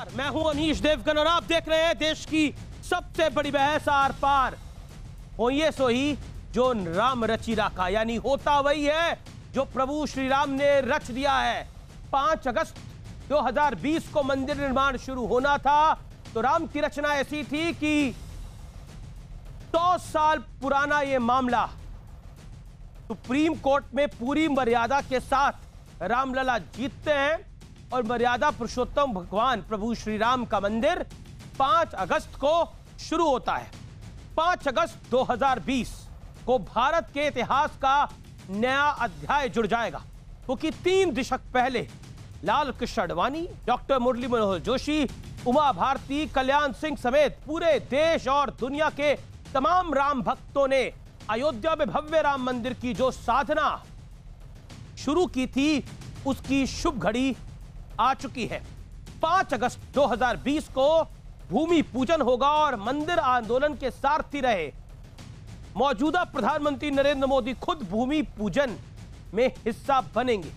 नमस्कार, मैं हूं अनीश देवगन और आप देख रहे हैं देश की सबसे बड़ी बहस आर पार। हो ये सोही जो राम रची राखा, यानी होता वही है जो प्रभु श्री राम ने रच दिया है। 5 अगस्त 2020 को मंदिर निर्माण शुरू होना था, तो राम की रचना ऐसी थी कि 100 साल पुराना यह मामला सुप्रीम कोर्ट में पूरी मर्यादा के साथ रामलला जीतते हैं और मर्यादा पुरुषोत्तम भगवान प्रभु श्री राम का मंदिर 5 अगस्त को शुरू होता है। 5 अगस्त 2020 को भारत के इतिहास का नया अध्याय जुड़ जाएगा, क्योंकि 3 दशक पहले लाल कृष्ण आडवाणी, डॉक्टर मुरली मनोहर जोशी, उमा भारती, कल्याण सिंह समेत पूरे देश और दुनिया के तमाम राम भक्तों ने अयोध्या में भव्य राम मंदिर की जो साधना शुरू की थी, उसकी शुभ घड़ी आ चुकी है। 5 अगस्त 2020 को भूमि पूजन होगा और मंदिर आंदोलन के सारथी रहे मौजूदा प्रधानमंत्री नरेंद्र मोदी खुद भूमि पूजन में हिस्सा बनेंगे।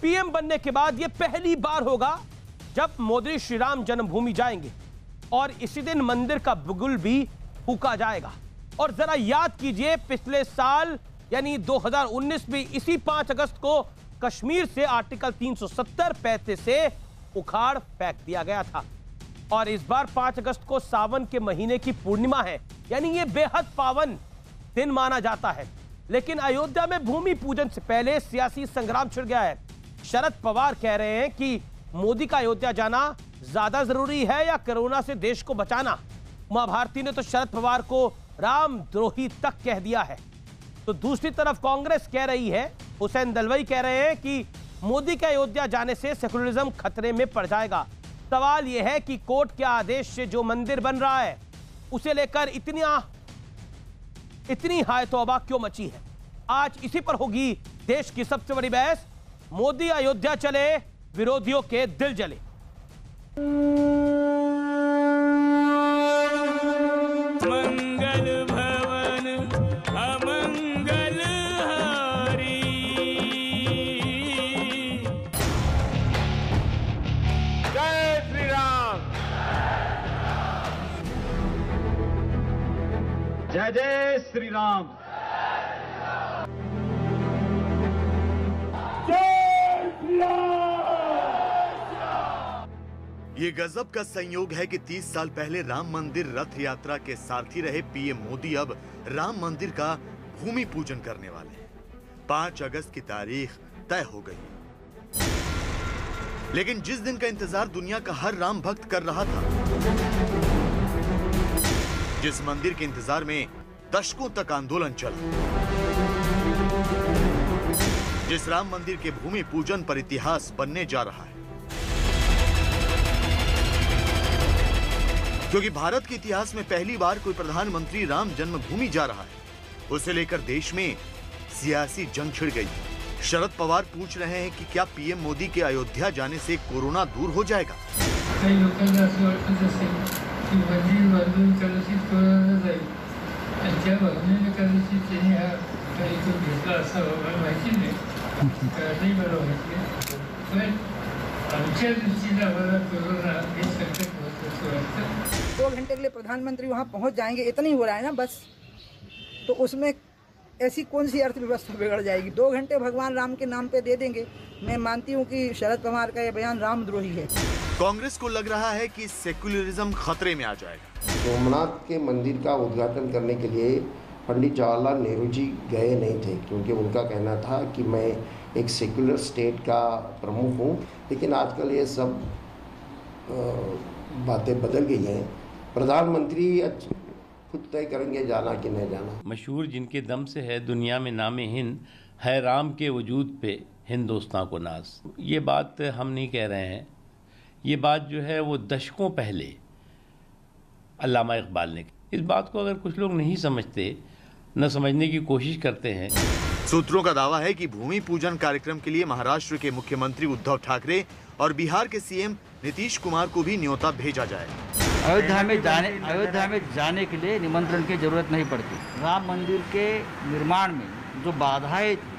पीएम बनने के बाद यह पहली बार होगा जब मोदी श्री राम जन्मभूमि जाएंगे और इसी दिन मंदिर का बुगुल भी फूंका जाएगा। और जरा याद कीजिए, पिछले साल यानी 2019 में इसी 5 अगस्त को कश्मीर से आर्टिकल 370 पैसे से उखाड़ फेंक दिया गया था। और इस बार 5 अगस्त को सावन के महीने की पूर्णिमा है, यानी यह बेहद पावन दिन माना जाता है। लेकिन अयोध्या में भूमि पूजन से पहले सियासी संग्राम छिड़ गया है। शरद पवार कह रहे हैं कि मोदी का अयोध्या जाना ज्यादा जरूरी है या कोरोना से देश को बचाना। उमा भारती ने तो शरद पवार को रामद्रोही तक कह दिया है। तो दूसरी तरफ कांग्रेस कह रही है, हुसैन दलवाई कह रहे हैं कि मोदी के अयोध्या जाने से सेकुलरिज्म खतरे में पड़ जाएगा। सवाल यह है कि कोर्ट के आदेश से जो मंदिर बन रहा है उसे लेकर इतनी हाय तौबा क्यों मची है। आज इसी पर होगी देश की सबसे बड़ी बहस। मोदी अयोध्या चले, विरोधियों के दिल जले। मंगल भवन अमंगल हारी, जय श्री राम। जय जय श्री राम। ये गजब का संयोग है कि 30 साल पहले राम मंदिर रथ यात्रा के सारथी रहे पीएम मोदी अब राम मंदिर का भूमि पूजन करने वाले हैं। 5 अगस्त की तारीख तय हो गई, लेकिन जिस दिन का इंतजार दुनिया का हर राम भक्त कर रहा था, जिस मंदिर के इंतजार में दशकों तक आंदोलन चला, जिस राम मंदिर के भूमि पूजन पर इतिहास बनने जा रहा है, क्योंकि भारत के इतिहास में पहली बार कोई प्रधानमंत्री राम जन्मभूमि जा रहा है, उसे लेकर देश में सियासी जंग छिड़ गई। शरद पवार पूछ रहे हैं कि क्या पीएम मोदी के अयोध्या जाने से कोरोना दूर हो जाएगा। काही लोकांना असं वाटत असेल की मंदिर बांधून कदाचित कोरोना जाईल आणि त्या भावनेने कदाचित त्यांनी हा कार्यक्रम घेतला असावा, मला माहिती नाही बरोबर म्हटले, पण आमच्या दृष्टीने आम्हाला कोरोना हे संकट महत्त्वाचं वाटतं। 2 घंटे के लिए प्रधानमंत्री वहाँ पहुँच जाएंगे, इतना ही हो रहा है ना बस। तो उसमें ऐसी कौन सी अर्थव्यवस्था बिगड़ जाएगी। 2 घंटे भगवान राम के नाम पे दे देंगे। मैं मानती हूँ कि शरद पवार का यह बयान रामद्रोही है। कांग्रेस को लग रहा है कि सेकुलरिज्म खतरे में आ जाएगा। सोमनाथ के मंदिर का उद्घाटन करने के लिए पंडित जवाहरलाल नेहरू जी गए नहीं थे, क्योंकि उनका कहना था कि मैं एक सेकुलर स्टेट का प्रमुख हूँ। लेकिन आजकल ये सब बातें बदल गई हैं। प्रधानमंत्री खुद तय करेंगे जाना कि नहीं जाना। मशहूर जिनके दम से है दुनिया में नामे हिंद, है राम के वजूद पे हिंदुस्तान को नाज। ये बात हम नहीं कह रहे हैं, ये बात जो है वो दशकों पहले अल्लामा इकबाल ने। इस बात को अगर कुछ लोग नहीं समझते, न समझने की कोशिश करते हैं। सूत्रों का दावा है कि भूमि पूजन कार्यक्रम के लिए महाराष्ट्र के मुख्यमंत्री उद्धव ठाकरे और बिहार के सीएम नीतीश कुमार को भी न्योता भेजा जाएगा। अयोध्या में जाने के लिए निमंत्रण की जरूरत नहीं पड़ती। राम मंदिर के निर्माण में जो बाधाएं थी,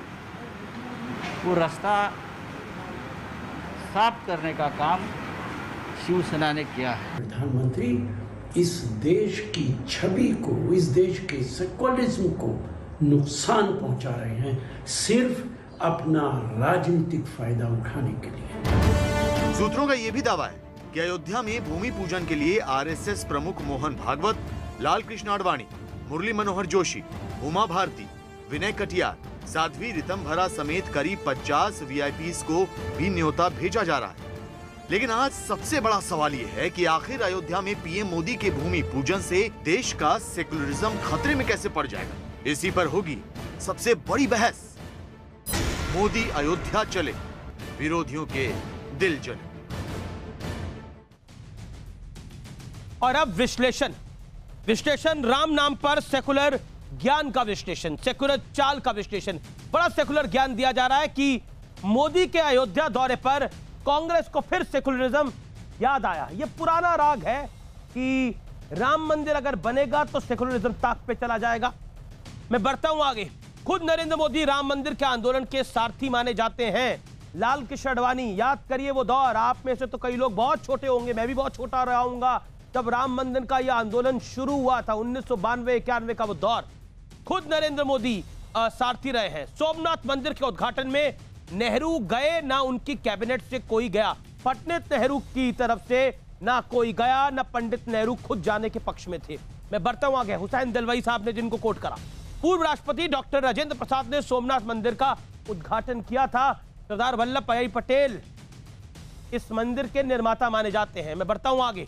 वो रास्ता साफ करने का काम शिवसेना ने किया है। प्रधानमंत्री इस देश की छवि को, इस देश के सेक्युलरिज्म को नुकसान पहुंचा रहे हैं सिर्फ अपना राजनीतिक फायदा उठाने के लिए। सूत्रों का यह भी दावा है कि अयोध्या में भूमि पूजन के लिए आरएसएस प्रमुख मोहन भागवत, लाल कृष्ण आडवाणी, मुरली मनोहर जोशी, उमा भारती, विनय कटियार, साध्वी ऋतंभरा समेत करीब 50 वीआईपीज को भी न्योता भेजा जा रहा है। लेकिन आज सबसे बड़ा सवाल यह है कि आखिर अयोध्या में पीएम मोदी के भूमि पूजन से देश का सेकुलरिज्म खतरे में कैसे पड़ जाएगा। इसी पर होगी सबसे बड़ी बहस। मोदी अयोध्या चले, विरोधियों के दिल जले। और अब विश्लेषण राम नाम पर सेकुलर ज्ञान का विश्लेषण, सेकुलर चाल का विश्लेषण। बड़ा सेकुलर ज्ञान दिया जा रहा है कि मोदी के अयोध्या दौरे पर कांग्रेस को फिर सेकुलरिज्म याद आया। यह पुराना राग है कि राम मंदिर अगर बनेगा तो सेकुलरिज्म ताक पे चला जाएगा। मैं बढ़ता हूं आगे। खुद नरेंद्र मोदी राम मंदिर के आंदोलन के सारथी माने जाते हैं। लाल कृष्ण आडवाणी, याद करिए वो दौर। आप में से तो कई लोग बहुत छोटे होंगे, मैं भी बहुत छोटा रहा हूंगा जब राम मंदिर का यह आंदोलन शुरू हुआ था, 1992-91 का वो दौर। खुद नरेंद्र मोदी सारथी रहे हैं। सोमनाथ मंदिर के उद्घाटन में नेहरू गए, ना उनकी कैबिनेट से कोई गया। पंडित नेहरू की तरफ से ना कोई गया, ना पंडित नेहरू खुद जाने के पक्ष में थे। मैं बढ़ता हूं आगे। हुसैन दिलवाई साहब ने जिनको कोट करा, पूर्व राष्ट्रपति डॉक्टर राजेंद्र प्रसाद ने सोमनाथ मंदिर का उद्घाटन किया था। सरदार वल्लभ भाई पटेल इस मंदिर के निर्माता माने जाते हैं। मैं बढ़ता हूं आगे।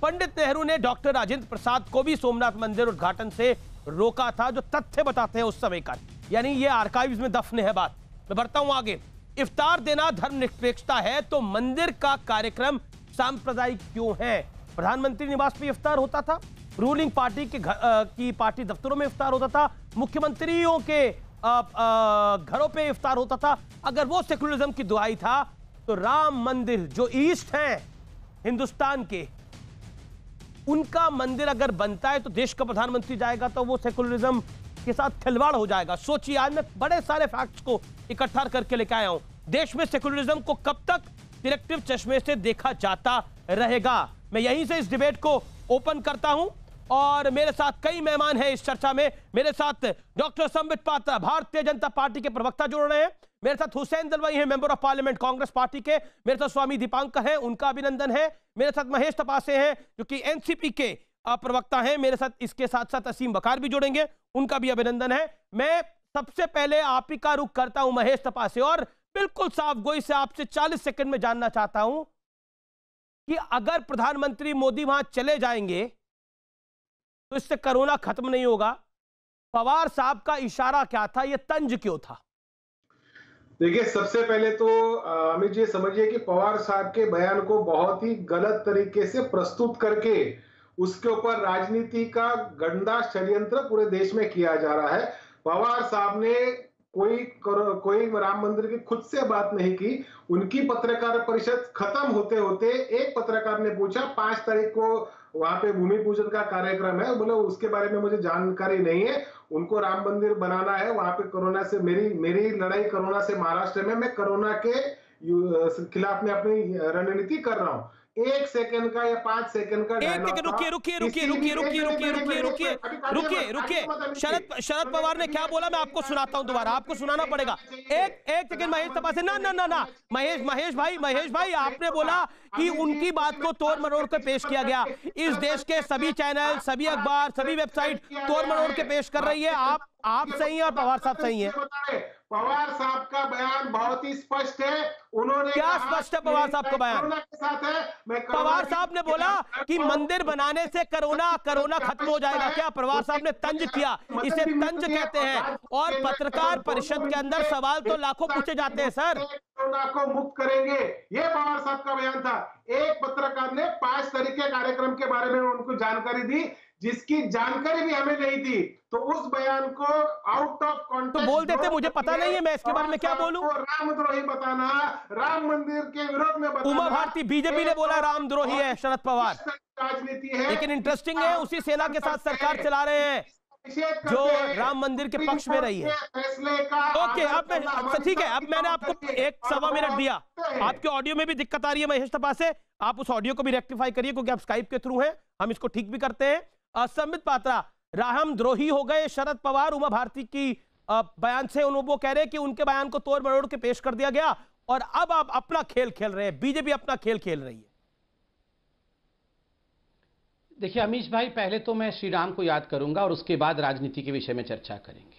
पंडित नेहरू ने डॉक्टर राजेंद्र प्रसाद को भी सोमनाथ मंदिर उद्घाटन से रोका था, जो तथ्य बताते हैं उस समय का, यानी ये आर्काइव्स में दफन है बात। मैं बढ़ता हूं आगे। इफ्तार देना धर्मनिरपेक्षता है तो मंदिर का कार्यक्रम सांप्रदायिक क्यों है? प्रधानमंत्री निवास पे इफ्तार होता था, रूलिंग पार्टी की पार्टी दफ्तरों में इफ्तार होता था, मुख्यमंत्रियों के घरों पे इफ्तार होता था। अगर वो सेकुलरिज्म की दुहाई था तो राम मंदिर जो ईस्ट है हिंदुस्तान के, उनका मंदिर अगर बनता है तो देश का प्रधानमंत्री जाएगा तो वो सेकुलरिज्म के साथ खिलवाड़ हो जाएगा। सोचिए, आज मैं बड़े सारे फैक्ट्स को इकट्ठा करके लेके आया हूं। देश में सेकुलरिज्म को कब तक सिलेक्टिव चश्मे से देखा जाता रहेगा? मैं यहीं से इस डिबेट को ओपन करता हूं और मेरे साथ कई मेहमान हैं इस चर्चा में। मेरे साथ डॉक्टर संबित पात्रा, भारतीय जनता पार्टी के प्रवक्ता जुड़ रहे हैं। मेरे साथ हुसैन दिलवाई हैं, member of parliament Congress party के। मेरे साथ स्वामी दीपांकर हैं, उनका अभिनंदन है। मेरे साथ महेश तपासे हैं जो कि एनसीपी के प्रवक्ता हैं। मेरे साथ इसके साथ साथ असीम बकार भी जुड़ेंगे, उनका भी अभिनंदन है। मैं सबसे पहले आप ही का रुख करता हूं महेश तपासे, और बिल्कुल साफ गोई से आपसे 40 सेकंड में जानना चाहता हूं कि अगर प्रधानमंत्री मोदी वहां चले जाएंगे तो इससे कोरोना खत्म नहीं होगा। पवार साहब का इशारा क्या था, यह तंज क्यों था? देखिए, सबसे पहले तो अमित जी समझिए कि पवार साहब के बयान को बहुत ही गलत तरीके से प्रस्तुत करके उसके ऊपर राजनीति का गंदा षड्यंत्र पूरे देश में किया जा रहा है। पवार साहब ने कोई राम मंदिर की खुद से बात नहीं की। उनकी पत्रकार परिषद खत्म होते होते एक पत्रकार ने पूछा 5 तारीख को वहां पे भूमि पूजन का कार्यक्रम है, बोले उसके बारे में मुझे जानकारी नहीं है, उनको राम मंदिर बनाना है वहां पे। कोरोना से मेरी लड़ाई कोरोना से महाराष्ट्र में, मैं कोरोना के खिलाफ में अपनी रणनीति कर रहा हूं। 1 सेकंड का या 5 सेकंड का रुकिए। शरद पवार ने क्या बोला मैं आपको सुनाता हूं, दोबारा आपको सुनाना पड़ेगा। एक सेकंड महेश तपासे, ना महेश भाई आपने बोला कि उनकी बात को तोड़ मरोड़ कर पेश किया गया। इस देश के सभी चैनल, सभी अखबार, सभी वेबसाइट तोड़ मरोड़ के पेश कर रही है। आप सही है और पवार साहब सही है। पवार साहब का बयान बहुत ही स्पष्ट है। उन्होंने क्या स्पष्ट है पवार साहब का बयान? के साथ है। पवार साहब ने बोला कि मंदिर बनाने से कोरोना खत्म हो जाएगा। क्या पवार साहब ने तंज किया? इसे तंज कहते हैं। और पत्रकार परिषद के अंदर सवाल तो लाखों पूछे जाते हैं सर। कोरोना को मुक्त करेंगे, ये पवार साहब का बयान था। एक पत्रकार ने 5 तारीख के कार्यक्रम के बारे में उनको जानकारी दी, जिसकी जानकारी भी हमें नहीं थी। तो उस बयान को आउट ऑफ कॉन्टेक्स्ट तो बोल देते, मुझे पता नहीं है, मैं इसके बारे में क्या बोलूं? रामद्रोही बताना, राम मंदिर के विरोध में बताना। उमा भारती, बीजेपी ने बोला रामद्रोही है शरद पवार। राजनीति है। लेकिन इंटरेस्टिंग है, उसी सेना के साथ सरकार चला रहे हैं। जो राम मंदिर के पक्ष में रही है। ओके, अब मैं ठीक है, अब मैंने आपको 1-1.25 मिनट दिया। आपके ऑडियो में भी दिक्कत आ रही है महेश तपा से, आप उस ऑडियो को भी रेक्टिफाई करिए क्योंकि आप स्काइप के थ्रू हैं, हम इसको ठीक भी करते हैं। संबित पात्रा, राम द्रोही हो गए शरद पवार, उमा भारती की बयान से वो कह रहे हैं कि उनके बयान को तोड़ मरोड़ के पेश कर दिया गया और अब आप अपना खेल खेल रहे हैं, बीजेपी अपना खेल खेल रही है। देखिए अमीश भाई, पहले तो मैं श्री राम को याद करूंगा और उसके बाद राजनीति के विषय में चर्चा करेंगे।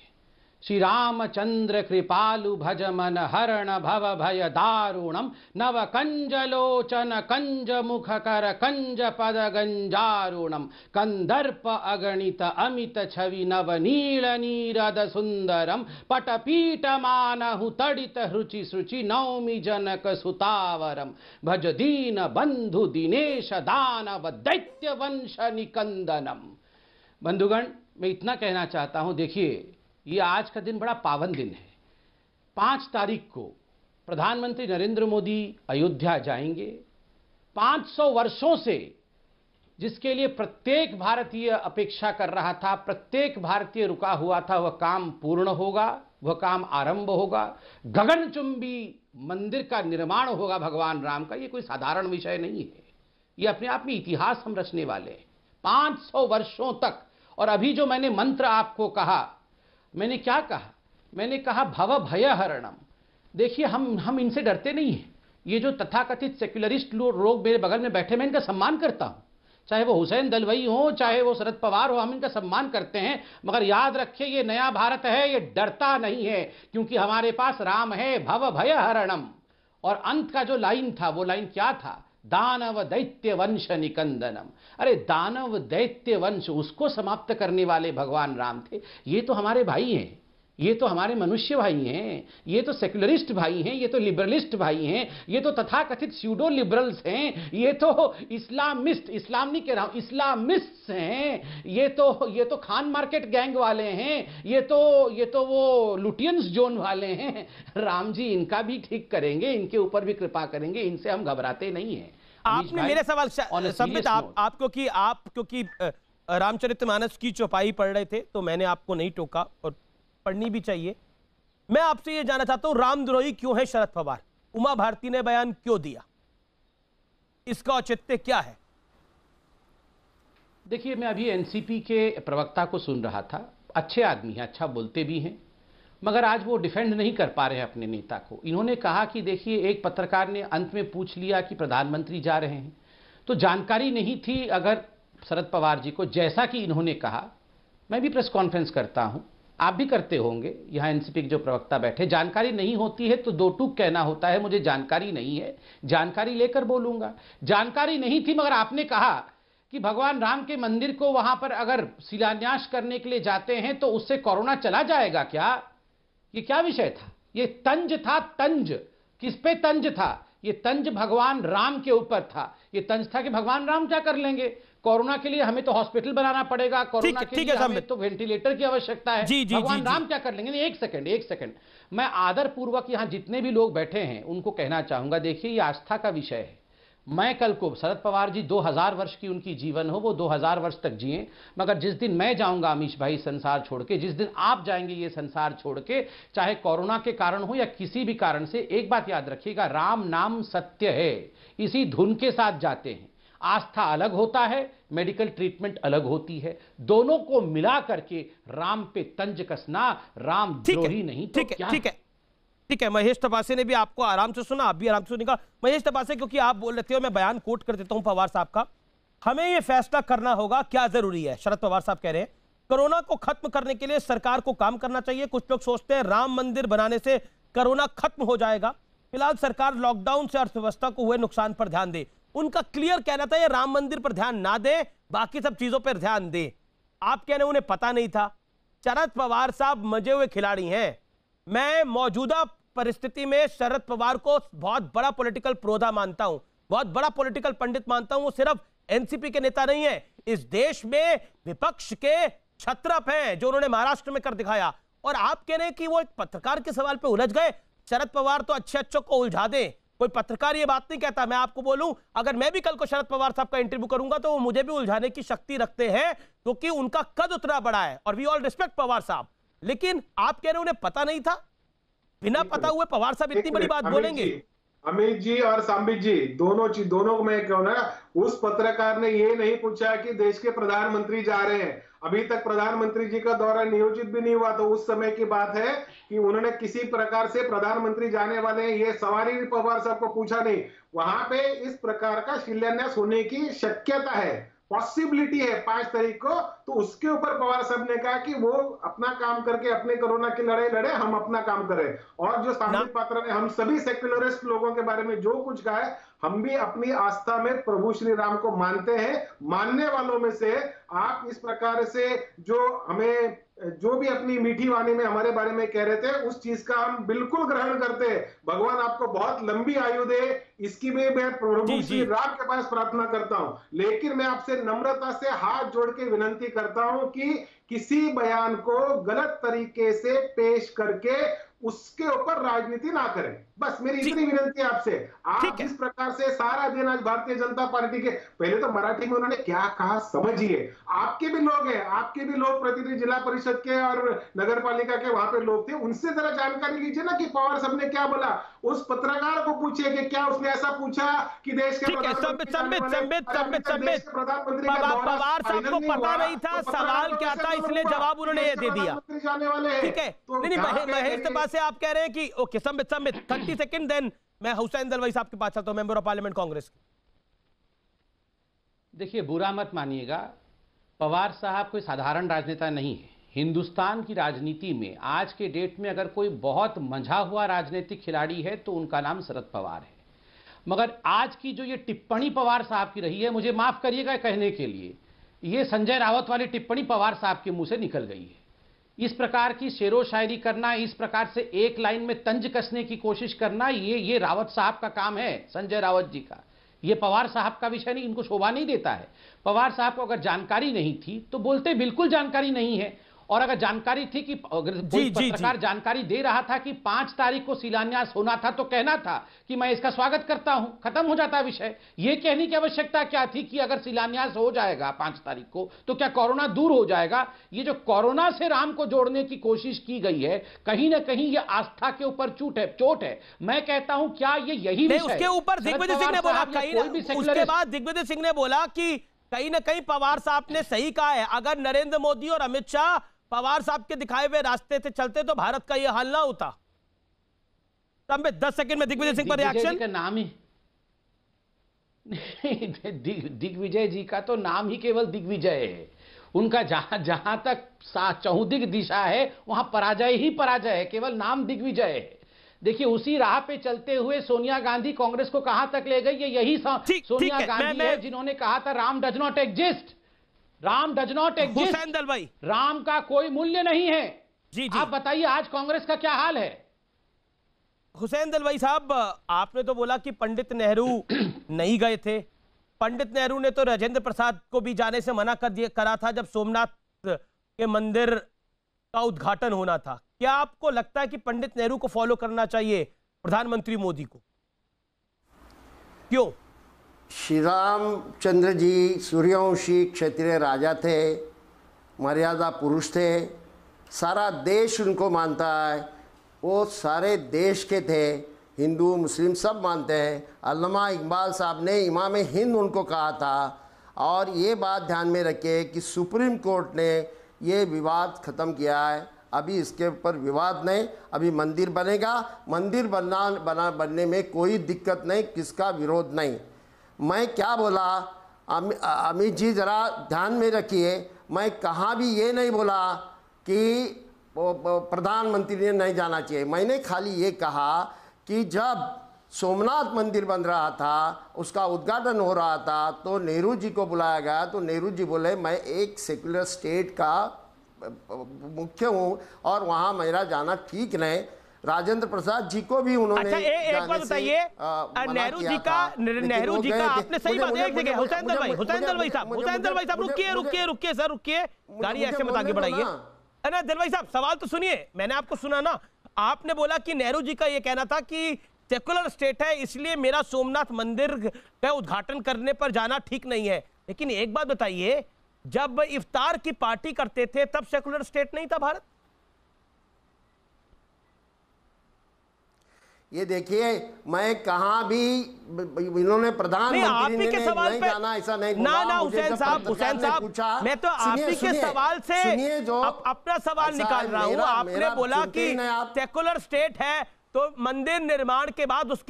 श्री रामचंद्र कृपालु भज मन हरण भव भय दारुणम नव कंज लोचन कंज मुख कर कंज पद गंजारुणम कंदर्प अगणित अमित छवि नव नील नीरद सुंदरम पटपीठ मानहु तड़ित रुचि सुचि नौमि जनक सुतावरम भज दीन बंधु दिनेश दानव दैत्य वंश निकंदनम। बंधुगण, मैं इतना कहना चाहता हूं, देखिए ये आज का दिन बड़ा पावन दिन है। 5 तारीख को प्रधानमंत्री नरेंद्र मोदी अयोध्या जाएंगे। 500 वर्षों से जिसके लिए प्रत्येक भारतीय अपेक्षा कर रहा था, प्रत्येक भारतीय रुका हुआ था, वह काम पूर्ण होगा, वह काम आरंभ होगा। गगनचुंबी मंदिर का निर्माण होगा भगवान राम का। ये कोई साधारण विषय नहीं है, ये अपने आप में इतिहास हम रचने वाले हैं 500 वर्षों तक। और अभी जो मैंने मंत्र आपको कहा, मैंने क्या कहा? मैंने कहा भव भय हरणम। देखिए हम इनसे डरते नहीं हैं। ये जो तथाकथित सेक्युलरिस्ट लोग मेरे बगल में बैठे, मैं इनका सम्मान करता हूं, चाहे वो हुसैन दलवाई हो, चाहे वो शरद पवार हो, हम इनका सम्मान करते हैं। मगर याद रखिए, ये नया भारत है, ये डरता नहीं है, क्योंकि हमारे पास राम है। भव भय हरणम। और अंत का जो लाइन था, वो लाइन क्या था? दानव दैत्य वंश निकंदनम। अरे दानव दैत्य वंश, उसको समाप्त करने वाले भगवान राम थे। ये तो हमारे भाई हैं, ये तो हमारे मनुष्य भाई हैं, ये तो सेक्युलरिस्ट भाई हैं, ये तो लिबरलिस्ट भाई हैं, ये तो तथाकथित स्यूडो लिबरल्स हैं, ये तो इस्लामिस्ट, इस्लाम नहीं कह रहा हूं, इस्लामिस्ट हैं, ये तो खान मार्केट गैंग वाले हैं, ये तो वो लुटियंस जोन वाले हैं। राम जी इनका भी ठीक करेंगे, इनके ऊपर भी कृपा करेंगे, इनसे हम घबराते नहीं हैं। आपने मेरे सवाल संबित, आप क्योंकि रामचरितमानस की चौपाई पढ़ रहे थे तो मैंने आपको नहीं टोका और पढ़नी भी चाहिए। मैं आपसे यह जानना चाहता हूं, रामद्रोही क्यों है शरद पवार? उमा भारती ने बयान क्यों दिया? इसका औचित्य क्या है? देखिए, मैं अभी एनसीपी के प्रवक्ता को सुन रहा था। अच्छे आदमी हैं, अच्छा बोलते भी हैं, मगर आज वो डिफेंड नहीं कर पा रहे हैं अपने नेता को। इन्होंने कहा कि देखिए, एक पत्रकार ने अंत में पूछ लिया कि प्रधानमंत्री जा रहे हैं, तो जानकारी नहीं थी अगर शरद पवार जी को, जैसा कि इन्होंने कहा। मैं भी प्रेस कॉन्फ्रेंस करता हूं, आप भी करते होंगे, यहां एनसीपी के जो प्रवक्ता बैठे, जानकारी नहीं होती है तो 2 टूक कहना होता है, मुझे जानकारी नहीं है, जानकारी लेकर बोलूंगा। जानकारी नहीं थी, मगर आपने कहा कि भगवान राम के मंदिर को वहां पर अगर शिलान्यास करने के लिए जाते हैं तो उससे कोरोना चला जाएगा क्या? ये क्या विषय था? ये तंज था। तंज किस पे तंज था? ये तंज भगवान राम के ऊपर था। ये तंज था कि भगवान राम क्या कर लेंगे? कोरोना के लिए हमें तो हॉस्पिटल बनाना पड़ेगा, कोरोना के लिए हमें तो वेंटिलेटर की आवश्यकता है। भगवान राम क्या कर लेंगे? एक सेकंड, मैं आदर पूर्वक यहां जितने भी लोग बैठे हैं उनको कहना चाहूंगा, देखिए ये आस्था का विषय है। मैं कल को, शरद पवार जी 2000 वर्ष की उनकी जीवन हो, वो 2000 वर्ष तक जिए, मगर जिस दिन मैं जाऊंगा अमीश भाई संसार छोड़ के, जिस दिन आप जाएंगे ये संसार छोड़ के, चाहे कोरोना के कारण हो या किसी भी कारण से, एक बात याद रखिएगा, राम नाम सत्य है। इसी धुन के साथ जाते हैं। आस्था अलग होता है, मेडिकल ट्रीटमेंट अलग होती है, दोनों को मिला करके राम पे तंज कसना राम द्रोही नहीं तो क्या? ठीक है। महेश तपासे ने भी आपको आराम से सुना, आप भी आराम से सुनिएगा। महेश तपासे, क्योंकि आप बोल रहे थे, मैं बयान कोट कर देता हूं पवार साहब का। हमें यह फैसला करना होगा क्या जरूरी है। शरद पवार साहब कह रहे हैं कोरोना को खत्म करने के लिए सरकार को काम करना चाहिए। कुछ लोग सोचते हैं राम मंदिर बनाने से कोरोना खत्म हो जाएगा। फिलहाल सरकार लॉकडाउन से अर्थव्यवस्था को हुए नुकसान पर ध्यान दे। उनका क्लियर कहना था ये राम मंदिर पर ध्यान ना दे, बाकी सब चीजों पर ध्यान दे। आप कह रहे उन्हें पता नहीं था। शरद पवार साहब मजे हुए खिलाड़ी हैं। मैं मौजूदा परिस्थिति में शरद पवार को बहुत बड़ा पॉलिटिकल प्रोधा मानता हूं, बहुत बड़ा पॉलिटिकल पंडित मानता हूं। वो सिर्फ एनसीपी के नेता नहीं है, इस देश में विपक्ष के छत्रप हैं, जो उन्होंने महाराष्ट्र में कर दिखाया। और आप कह रहे हैं कि वो एक पत्रकार के सवाल पे उलझ गए। शरद पवार तो अच्छे को उलझा दें, कोई पत्रकार ये बात नहीं कहता। मैं आपको बोलूं, अगर मैं भी कल को शरद पवार साहब का इंटरव्यू करूंगा तो वो मुझे भी उलझाने की शक्ति रखते हैं, क्योंकि उनका कद उतना बड़ा है और वी ऑल रिस्पेक्ट पवार साहब। लेकिन आप कह रहे हैं उन्हें पता नहीं था? बिना पता हुए पवार साहब इतनी बड़ी बात बोलेंगे? अमित जी और संबित जी, दोनों को मैं कहूँ ना, उस पत्रकार ने ये नहीं पूछा कि देश के प्रधानमंत्री जा रहे हैं। अभी तक प्रधानमंत्री जी का दौरा नियोजित भी नहीं हुआ, तो उस समय की बात है कि उन्होंने किसी प्रकार से प्रधानमंत्री जाने वाले हैं ये सवाल ही पवार साहब को पूछा नहीं। वहां पे इस प्रकार का शिलान्यास होने की शक्यता है, पॉसिबिलिटी है 5 तारीख को। तो उसके ऊपर पवार साहब ने कहा कि वो अपना काम करके अपने कोरोना की लड़ाई लड़े, हम अपना काम करें। और जो सांबित पात्रा ने हम सभी सेक्युलरिस्ट लोगों के बारे में जो कुछ कहा है, हम भी अपनी आस्था में प्रभु श्री राम को मानते हैं। मानने वालों में से आप इस प्रकार से जो भी अपनी मीठी वाणी में हमारे बारे में कह रहे थे, उस चीज का हम बिल्कुल ग्रहण करते हैं। भगवान आपको बहुत लंबी आयु दे, इसकी भी मैं प्रभु श्री राम के पास प्रार्थना करता हूं। लेकिन मैं आपसे नम्रता से हाथ जोड़ के विनंती करता हूं कि किसी बयान को गलत तरीके से पेश करके उसके ऊपर राजनीति ना करें। बस मेरी इतनी विनंती है आपसे। आप जिस प्रकार से सारा दिन आज भारतीय जनता पार्टी के, पहले तो मराठी में उन्होंने क्या कहा समझिए, आपके भी लोग हैं, आपके भी लोग प्रतिनिधि जिला परिषद के और नगर पालिका के वहां पे लोग थे, उनसे जरा जानकारी लीजिए ना कि पवार साहब ने क्या बोला। उस पत्रकार को पूछिए कि क्या उसने ऐसा पूछा कि देश के पवार साहब को पता नहीं था, सवाल क्या था, इसलिए जवाब उन्होंने ये दे दिया। जाने वाले हैं, ठीक है। नहीं, महेश से आप कह रहे हैं कि ओके, संबित 30 सेकंड, देन मैं हुसैन दलवाई साहब के पास चलता हूं, मेंबर ऑफ पार्लियामेंट कांग्रेस। देखिए, बुरा मत मानिएगा, पवार साहब कोई साधारण राजनेता नहीं है। हिंदुस्तान की राजनीति में आज के डेट में अगर कोई बहुत मंझा हुआ राजनीतिक खिलाड़ी है तो उनका नाम शरद पवार है। मगर आज की जो ये टिप्पणी पवार साहब की रही है, मुझे माफ करिएगा कहने के लिए, ये संजय रावत वाली टिप्पणी पवार साहब के मुंह से निकल गई है। इस प्रकार की शेरो शायरी करना, इस प्रकार से एक लाइन में तंज कसने की कोशिश करना, ये रावत साहब का काम है, संजय रावत जी का। ये पवार साहब का विषय नहीं, इनको शोभा नहीं देता है। पवार साहब को अगर जानकारी नहीं थी तो बोलते बिल्कुल जानकारी नहीं है, और अगर जानकारी थी कि अगर कोई पत्रकार जानकारी दे रहा था कि 5 तारीख को शिलान्यास होना था तो कहना था कि मैं इसका स्वागत करता हूं, खत्म हो जाता विषय। यह कहने की आवश्यकता क्या थी कि अगर शिलान्यास हो जाएगा 5 तारीख को तो क्या कोरोना दूर हो जाएगा? ये जो कोरोना से राम को जोड़ने की कोशिश की गई है, कहीं ना कहीं ये आस्था के ऊपर चोट है। मैं कहता हूं क्या ये यही विषय उसके ऊपर दिग्विजय सिंह ने बोला, उसके बाद दिग्विजय सिंह ने बोला कि कहीं ना कहीं पवार साहब ने सही कहा है, अगर नरेंद्र मोदी और अमित शाह पवार साहब के दिखाए हुए रास्ते से चलते तो भारत का यह हाल ना होता। तब मैं 10 सेकंड में दिग्विजय सिंह पर रिएक्शन का नाम ही दिग्विजय जी का तो नाम ही केवल दिग्विजय है। उनका जहां तक चहुदिग दिशा है वहां पराजय ही पराजय है, केवल नाम दिग्विजय है। देखिए, उसी राह पे चलते हुए सोनिया गांधी कांग्रेस को कहां तक ले गई, यही सोनिया गांधी है जिन्होंने कहा था Ram does not exist, Ram does not exist. Hussain Dalwai, Ram का कोई मूल्य नहीं है। जी। आप बताइए आज कांग्रेस का क्या हाल है? हुसैन दलवाई साहब, आपने तो बोला कि पंडित नेहरू नहीं गए थे। पंडित नेहरू ने तो राजेंद्र प्रसाद को भी जाने से मना करा था जब सोमनाथ के मंदिर का उद्घाटन होना था। क्या आपको लगता है कि पंडित नेहरू को फॉलो करना चाहिए प्रधानमंत्री मोदी को? क्यों? श्री रामचंद्र जी सूर्यवंशी क्षत्रिय राजा थे, मर्यादा पुरुष थे, सारा देश उनको मानता है, वो सारे देश के थे, हिंदू मुस्लिम सब मानते हैं। अल्लामा इकबाल साहब ने इमाम हिंद उनको कहा था। और ये बात ध्यान में रखिए कि सुप्रीम कोर्ट ने ये विवाद ख़त्म किया है, अभी इसके ऊपर विवाद नहीं। अभी मंदिर बनेगा, मंदिर बनने में कोई दिक्कत नहीं, किसका विरोध नहीं। मैं क्या बोला अमित जी ज़रा ध्यान में रखिए, मैं कहाँ भी ये नहीं बोला कि प्रधानमंत्री ने नहीं जाना चाहिए। मैंने खाली ये कहा कि जब सोमनाथ मंदिर बन रहा था, उसका उद्घाटन हो रहा था, तो नेहरू जी को बुलाया गया, तो नेहरू जी बोले मैं एक सेक्युलर स्टेट का मुख्य हूँ और वहाँ मेरा जाना ठीक नहीं। राजेंद्र प्रसाद जी को भी उन्होंने अच्छा, एक बात बताइए, नेहरू जी का आपने सही बात एक जगह। हुसैन दलवाई साहब रुकिए सर, रुकिए, गाड़ी ऐसे मत आगे बढ़ाइए। अरे दलवाई साहब, सवाल तो सुनिए, मैंने आपको सुना ना। आपने बोला कि नेहरू जी का ये कहना था कि सेकुलर स्टेट है, इसलिए मेरा सोमनाथ मंदिर का उद्घाटन करने पर जाना ठीक नहीं है। लेकिन एक बात बताइए, जब इफ्तार की पार्टी करते थे तब सेकुलर स्टेट नहीं था भारत? ये देखिए, मैं कहां भी इन्होंने प्रधानमंत्री ने नहीं जाना ऐसा नहीं बोला। ना हुसैन साहब, मैं तो आप ही के सवाल से अपना सवाल निकाल रहा हूं। आपने बोला कि सेकुलर स्टेट है तो मंदिर निर्माण के बाद उस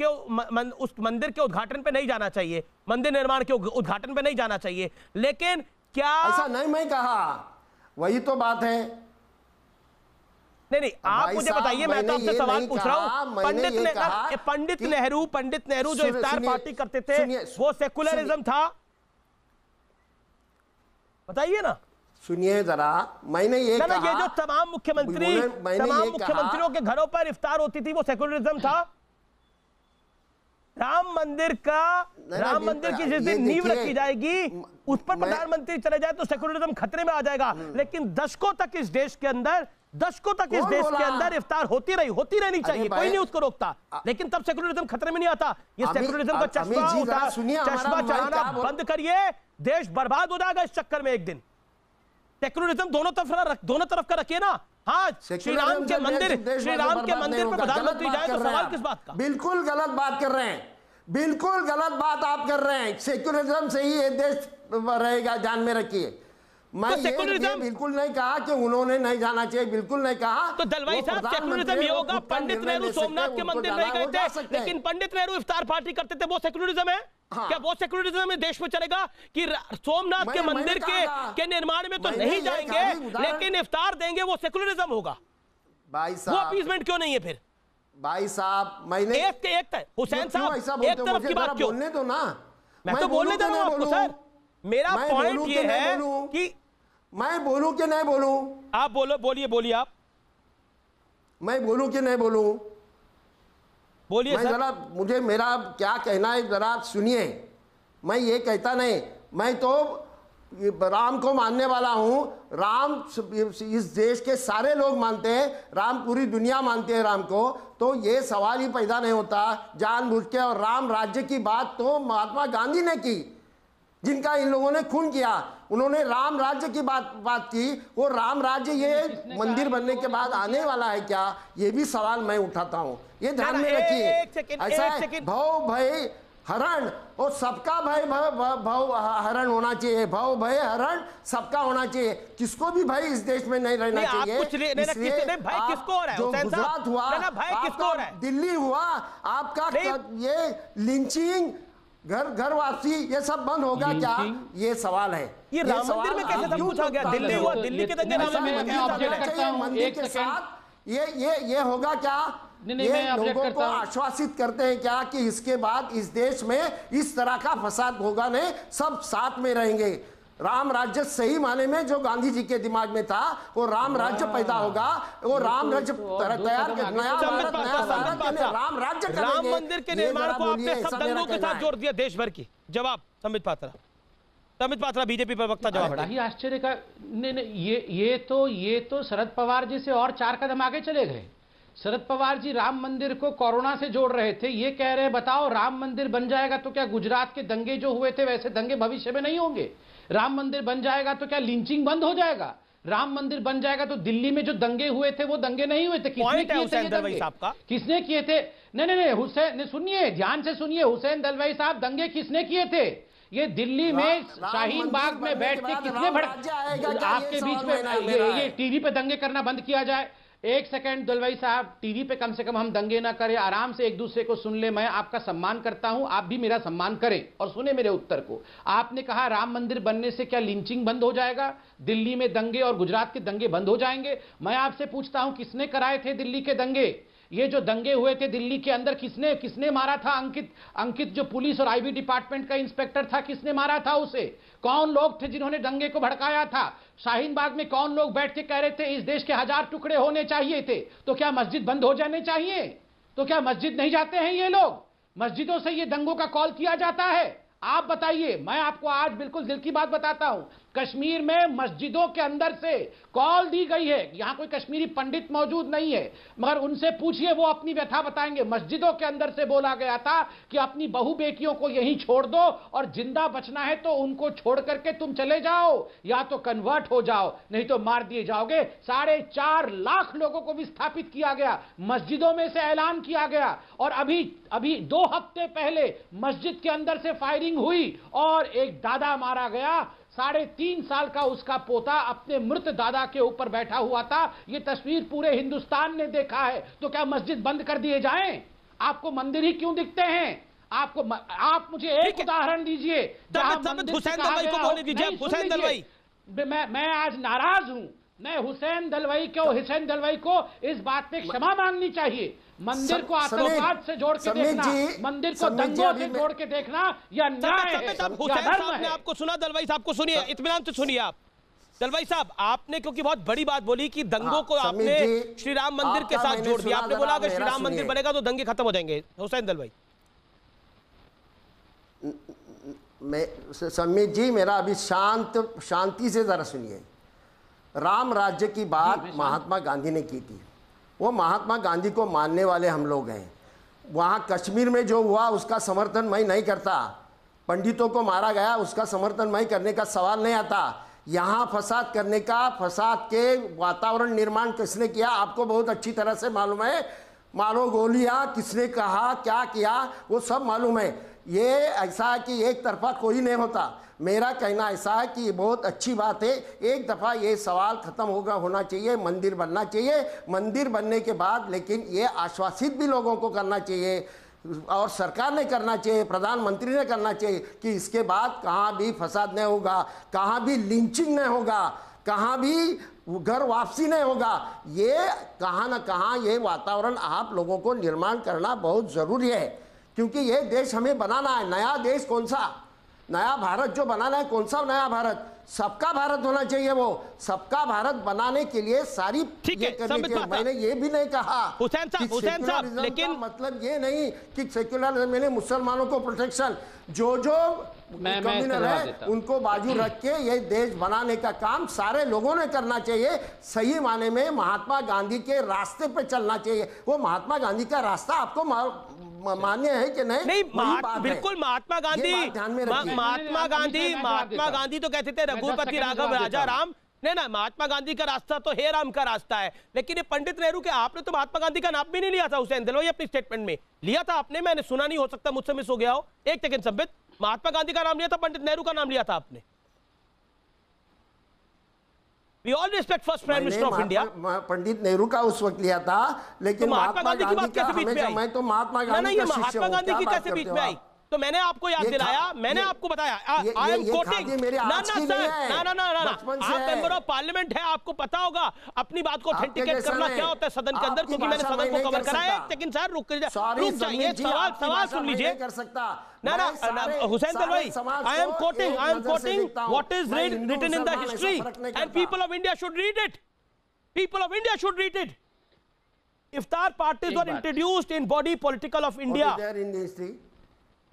मंदिर के उद्घाटन पे नहीं जाना चाहिए, मंदिर निर्माण के उद्घाटन पे नहीं जाना चाहिए। लेकिन क्या ऐसा नहीं मैं कहा, वही तो बात है। नहीं, आप मुझे बताइए, मैं तो आपसे सवाल पूछ रहा हूं। पंडित नेहरू जो इफ्तार पार्टी करते थे वो सेकुलरिज्म था? बताइए ना। सुनिए जरा, मैंने ये कहा, ये जो तमाम मुख्यमंत्रियों के घरों पर इफ्तार होती थी वो सेकुलरिज्म था? राम मंदिर की जिस दिन नींव रखी जाएगी उस पर प्रधानमंत्री चले जाए तो सेकुलरिज्म खतरे में आ जाएगा। लेकिन दशकों तक इस देश के अंदर इफ्तार होती रहनी चाहिए, कोई नहीं उसको रोकता। लेकिन तब सेकुलरिज्म खतरे में नहीं आता। ये सेकुलरिज्म का चश्मा चढ़ाना बंद करिए, देश बर्बाद हो जाएगा इस चक्कर में एक दिन। सेकुलरिज्म दोनों तरफ का रखिए ना। हाँ, श्री राम के मंदिर पर प्रधानमंत्री जाए तो सवाल किस बात का? बिल्कुल गलत बात कर रहे हैं, बिल्कुल गलत बात आप कर रहे हैं। सेकुलरिज्म से ही ये देश रहेगा, ध्यान में रखिए। मैं ये बिल्कुल नहीं कहा कि उन्होंने नहीं जाना चाहिए, बिल्कुल नहीं कहा। तो दलवाई साहब, सेकुलरिज्म ये होगा, पंडित नेहरू सोमनाथ के मंदिर नहीं गए थे लेकिन पंडित नेहरू इफ्तार पार्टी करते थे, वो सेकुलरिज्म है? हाँ। क्या वो सेकुलरिज्म में देश में चलेगा कि सोमनाथ के मंदिर के निर्माण में तो नहीं जाएंगे लेकिन इफ्तार देंगे, वो सेकुलरिज्म होगा? भाई साहब, वो अपीसमेंट क्यों नहीं है फिर? भाई साहब, मैंने हुसैन साहब एक तरफ की बात क्यों? बोलने दो ना, मैं तो बोलने दे रहा हूं आपको सर। मेरा पॉइंट ये है कि मैं बोलूं कि नहीं बोलूं? आप बोलिए आप। मैं बोलूं कि नहीं बोलूं? बोलिए सर। जरा मुझे मेरा क्या कहना है जरा सुनिए। मैं ये कहता नहीं, मैं तो राम को मानने वाला हूं। राम इस देश के सारे लोग मानते हैं, राम पूरी दुनिया मानती है राम को। तो ये सवाल ही पैदा नहीं होता जानबूझ के। और राम राज्य की बात तो महात्मा गांधी ने की, जिनका इन लोगों ने खून किया। उन्होंने राम राज्य की बात की। वो राम राज्य ये मंदिर बनने के बाद आने वाला है क्या, ये भी सवाल मैं उठाता हूं। ये ध्यान में रखिए। ऐसा भव भय हरण, और सबका भय भव हरण होना चाहिए। भव भय हरण सबका होना चाहिए, किसको भी भय इस देश में नहीं रहना चाहिए। जो गुजरात हुआ, दिल्ली हुआ, आपका ये लिंचिंग, घर वापसी, ये सब बंद होगा क्या, ये सवाल है। ये राम मंदिर में कैसे सब पूछा गया? दिल्ली हुआ, दिल्ली के दंगे राम मंदिर के साथ ये होगा क्या? ये लोगों को आश्वासित करते हैं क्या कि इसके बाद इस देश में इस तरह का फसाद होगा नहीं, सब साथ में रहेंगे। राम राज्य सही माने में जो गांधी जी के दिमाग में था, वो राम राज्य पैदा होगा। वो राम राज्य तैयार, नया राम राज्य, राम मंदिर के निर्माण को आपने सब दंगों के साथ जोड़ दिया देश भर की। जवाब संबित पात्रा बीजेपी प्रवक्ता जवाब। बड़ा ही आश्चर्य का ये तो शरद पवार जी से और 4 कदम आगे चले गए। शरद पवार जी राम मंदिर को कोरोना से जोड़ रहे थे, ये कह रहे हैं बताओ राम मंदिर बन जाएगा तो क्या गुजरात के दंगे जो हुए थे वैसे दंगे भविष्य में नहीं होंगे? राम मंदिर बन जाएगा तो क्या लिंचिंग बंद हो जाएगा? राम मंदिर बन जाएगा तो दिल्ली में जो दंगे हुए थे वो दंगे नहीं हुए थे। किसने किए थे दंगे? किसने किए थे? नहीं हुसैन, सुनिए ध्यान से सुनिए, हुसैन दलवाई साहब, दंगे किसने किए थे? ये दिल्ली में शाहीन बाग में बैठ के कितने आपके बीच में ये टीवी पे दंगे करना बंद किया जाए। एक सेकंड दलवाई साहब, टीवी पे कम से कम हम दंगे ना करें, आराम से एक दूसरे को सुन ले। मैं आपका सम्मान करता हूं, आप भी मेरा सम्मान करें और सुने मेरे उत्तर को। आपने कहा राम मंदिर बनने से क्या लिंचिंग बंद हो जाएगा, दिल्ली में दंगे और गुजरात के दंगे बंद हो जाएंगे? मैं आपसे पूछता हूं किसने कराए थे दिल्ली के दंगे? ये जो दंगे हुए थे दिल्ली के अंदर किसने मारा था? अंकित जो पुलिस और आईबी डिपार्टमेंट का इंस्पेक्टर था, किसने मारा था उसे? कौन लोग थे जिन्होंने दंगे को भड़काया था? शाहीन बाग में कौन लोग बैठ के कह रहे थे इस देश के 1000 टुकड़े होने चाहिए थे? तो क्या मस्जिद बंद हो जाने चाहिए? तो क्या मस्जिद नहीं जाते हैं ये लोग? मस्जिदों से ये दंगों का कॉल किया जाता है। आप बताइए, मैं आपको आज बिल्कुल दिल की बात बताता हूं, कश्मीर में मस्जिदों के अंदर से कॉल दी गई है, यहां कोई कश्मीरी पंडित मौजूद नहीं है, मगर उनसे पूछिए, वो अपनी व्यथा बताएंगे। मस्जिदों के अंदर से बोला गया था कि अपनी बहू बेटियों को यहीं छोड़ दो और जिंदा बचना है तो उनको छोड़ करके तुम चले जाओ, या तो कन्वर्ट हो जाओ, नहीं तो मार दिए जाओगे। 4.5 लाख लोगों को विस्थापित किया गया, मस्जिदों में से ऐलान किया गया, और अभी 2 हफ्ते पहले मस्जिद के अंदर से फायरिंग हुई और एक दादा मारा गया। 3.5 साल का उसका पोता अपने मृत दादा के ऊपर बैठा हुआ था। ये तस्वीर पूरे हिंदुस्तान ने देखा है। तो क्या मस्जिद बंद कर दिए जाएं? आपको मंदिर ही क्यों दिखते हैं? आप मुझे एक उदाहरण दीजिए हुसैन दलवाई को बोलने दीजिए। हुसैन दलवाई, मैं आज नाराज हूं। मैं हुसैन दलवाई को इस बात पे क्षमा मांगनी चाहिए। मंदिर को आतंकवाद से जोड़ के देखना, मंदिर को दंगों से जोड़ के देखना, या न्याय है, हुसैन साहब ने आपको सुना, दलवाई साहब को सुनिए, इत्मीनान से सुनिए आप। दलवाई साहब, आपने क्योंकि बहुत बड़ी बात बोली कि दंगों को आपने श्री राम मंदिर के साथ जोड़ दिया। आपने बोला अगर श्री राम मंदिर बनेगा तो दंगे खत्म हो जाएंगे। हुसैन दलवाई, सम्मित जी, मेरा अभी शांति से जरा सुनिए। राम राज्य की बात महात्मा गांधी ने की थी। वो महात्मा गांधी को मानने वाले हम लोग हैं। वहाँ कश्मीर में जो हुआ उसका समर्थन मैं नहीं करता। पंडितों को मारा गया, उसका समर्थन मैं करने का सवाल नहीं आता। यहाँ फसाद करने का, फसाद के वातावरण निर्माण किसने किया आपको बहुत अच्छी तरह से मालूम है। मारो गोलियाँ किसने कहा, क्या किया, वो सब मालूम है। ये ऐसा है कि एक तरफा कोई नहीं होता। मेरा कहना ऐसा है कि ये बहुत अच्छी बात है। एक दफ़ा ये सवाल ख़त्म होना चाहिए, मंदिर बनना चाहिए। मंदिर बनने के बाद लेकिन ये आश्वासित भी लोगों को करना चाहिए और सरकार ने करना चाहिए, प्रधानमंत्री ने करना चाहिए कि इसके बाद कहाँ भी फसाद नहीं होगा, कहाँ भी लिंचिंग नहीं होगा, कहाँ भी घर वापसी नहीं होगा। ये कहाँ ना कहाँ ये वातावरण आप लोगों को निर्माण करना बहुत ज़रूरी है, क्योंकि ये देश हमें बनाना है। नया देश कौन सा, नया भारत जो बनाना है, कौन सा नया भारत, सबका भारत होना चाहिए। वो सबका भारत बनाने के लिए सारी ठीक है। मैंने ये भी नहीं कहा हुसैन साहब, लेकिन मतलब ये नहीं कि सेक्युलर, मैंने मुसलमानों को प्रोटेक्शन, जो कम्युनल है उनको बाजू रख के ये देश बनाने का काम सारे लोगों ने करना चाहिए। सही माने में महात्मा गांधी के रास्ते पे चलना चाहिए। वो महात्मा गांधी का रास्ता आपको मान्य है कि नहीं? बिल्कुल। महात्मा गांधी तो कहते थे रघुपति राघव राजा राम, नहीं ना, महात्मा गांधी का रास्ता तो हे राम का रास्ता है। लेकिन ये पंडित नेहरू के, आपने तो महात्मा गांधी का नाम भी नहीं लिया था हुसैन दलवाई अपनी स्टेटमेंट में। लिया था आपने, मैंने सुना नहीं, हो सकता मुझसे मिस हो गया हो। एक सेकंड संबित, महात्मा गांधी का नाम लिया था, पंडित नेहरू का नाम लिया था आपने? We all respect first Prime Minister of India. Pandit Nehru का उस वक्त लिया था, लेकिन महात्मा गांधी की बात कैसे बीच में आई? मैं तो महात्मा गांधी का शिष्य हूं। महात्मा गांधी की कैसे बीच में आई? तो मैंने आपको याद दिलाया, मैंने आपको बताया। I am quoting. आप मेंबर ऑफ पार्लियामेंट है, आपको पता होगा अपनी बात को ऑथेंटिकेट करना क्या होता है सदन के अंदर, क्योंकि मैंने सदन को कवर कराया। लेकिन सर रुक जाइए, सवाल सुन लीजिए। Hussain Dalwai, I am quoting what is written in the history and people of India should read it. People of India should read it. Iftar parties were introduced in body political of India.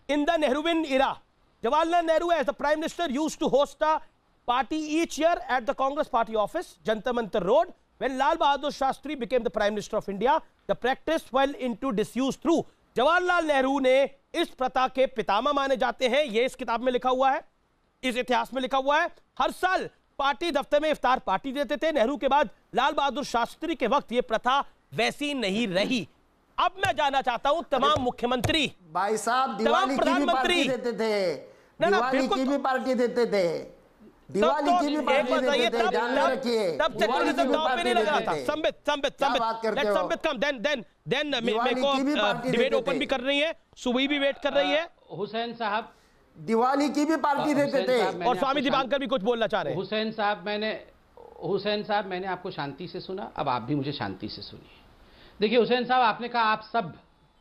In the Nehruvian era, Jawaharlal Nehru as the Prime Minister used to host a party each year at the Congress Party office, Jantar Mantar Road. When Lal Bahadur Shastri became the Prime Minister of India, the practice fell into disuse through. Jawaharlal Nehru ने इस प्रथा के पितामह माने जाते हैं। ये इस किताब में लिखा हुआ है, इस इतिहास में लिखा हुआ है। हर साल पार्टी दफ्तर में इफ्तार पार्टी देते थे। नेहरू के बाद लाल बहादुर शास्त्री के वक्त ये प्रथा वैसी नहीं रही। अब मैं जानना चाहता हूं तमाम मुख्यमंत्री, भाई साहब, दिवाली की भी पार्टी देते थे, दिवाली की भी पार्टी देते थे, दिवाली की भी पार्टी देते थे, ध्यान में रखिए। तब सेक्युलरिज्म दांव पे नहीं लगा था। संबित देन मेरे को डिबेट ओपन भी कर रही है, सुबह भी वेट कर रही है। हुसैन साहब, दिवाली की भी पार्टी देते थे, और स्वामी दीपांकर भी कुछ बोलना चाह रहे हैं। हुसैन साहब, मैंने आपको शांति से सुना, अब आप भी मुझे शांति से सुनिए। देखिए हुसैन साहब, आपने कहा आप सब,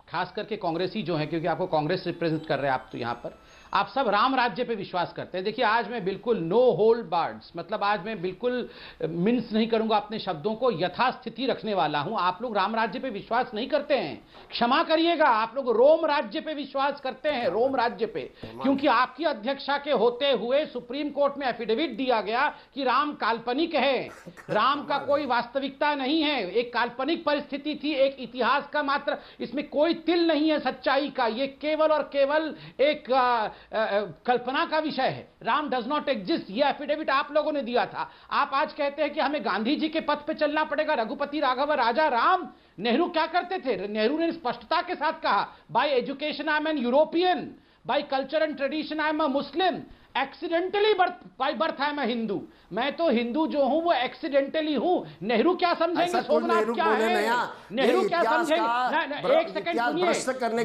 खास करके कांग्रेसी जो है, क्योंकि आपको कांग्रेस रिप्रेजेंट कर रहे हैं आप तो यहाँ पर, आप सब राम राज्य पे विश्वास करते हैं। देखिए आज मैं बिल्कुल नो होल्ड बार्ड्स, मतलब आज मैं बिल्कुल मिन्स नहीं करूंगा अपने शब्दों को, यथास्थिति रखने वाला हूं। आप लोग राम राज्य पे विश्वास नहीं करते हैं, क्षमा करिएगा, आप लोग रोम राज्य पे विश्वास करते हैं, रोम राज्य पे, क्योंकि आपकी अध्यक्षा के होते हुए सुप्रीम कोर्ट में एफिडेविट दिया गया कि राम काल्पनिक है, राम का कोई वास्तविकता नहीं है, एक काल्पनिक परिस्थिति थी, एक इतिहास का मात्र, इसमें कोई तिल नहीं है सच्चाई का, ये केवल और केवल एक कल्पना का विषय है। राम डज नॉट एग्जिस्ट, ये एफिडेविट आप लोगों ने दिया था। आप आज कहते हैं कि हमें गांधी जी के पथ पे चलना पड़ेगा, रघुपति राघव राजा राम। नेहरू क्या करते थे? नेहरू ने स्पष्टता के साथ कहा, by education I am an European, by culture and tradition I am a Muslim, accidentally by birth I am a Hindu. मैं तो हिंदू जो हूं वो एक्सीडेंटली हूं। नेहरू क्या समझेंगे? सोमनाथ क्या है? नेहरू क्या समझेंगे? एक सेकंड सुनिए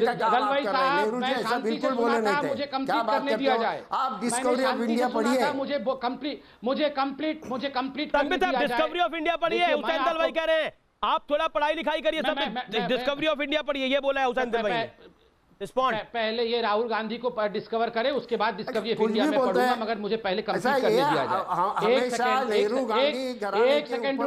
दलवाई साहब, मैं शांति से सुना था, मुझे कंप्लीट करने दिया जाए। आप डिस्कवरी ऑफ इंडिया पढ़िए, मुझे कंप्लीट करने दिया जाए। डिस्कवरी ऑफ इंडिया पढ़िए, हुसैन दलवाई कह रहे हैं आप थोड़ा पढ़ाई लिखाई करिए। डिस्कवरी ऑफ इंडिया पढ़िए, ये बोला है हुसैन दलवाई ने। पहले ये राहुल गांधी को डिस्कवर करे, उसके बाद डिस्कवरी ऑफ इंडिया में पढ़ूंगा, मगर मुझे पहले कंप्लीट करने दिया जाए। एक सेकंड रुक जाइए, एक सेकंड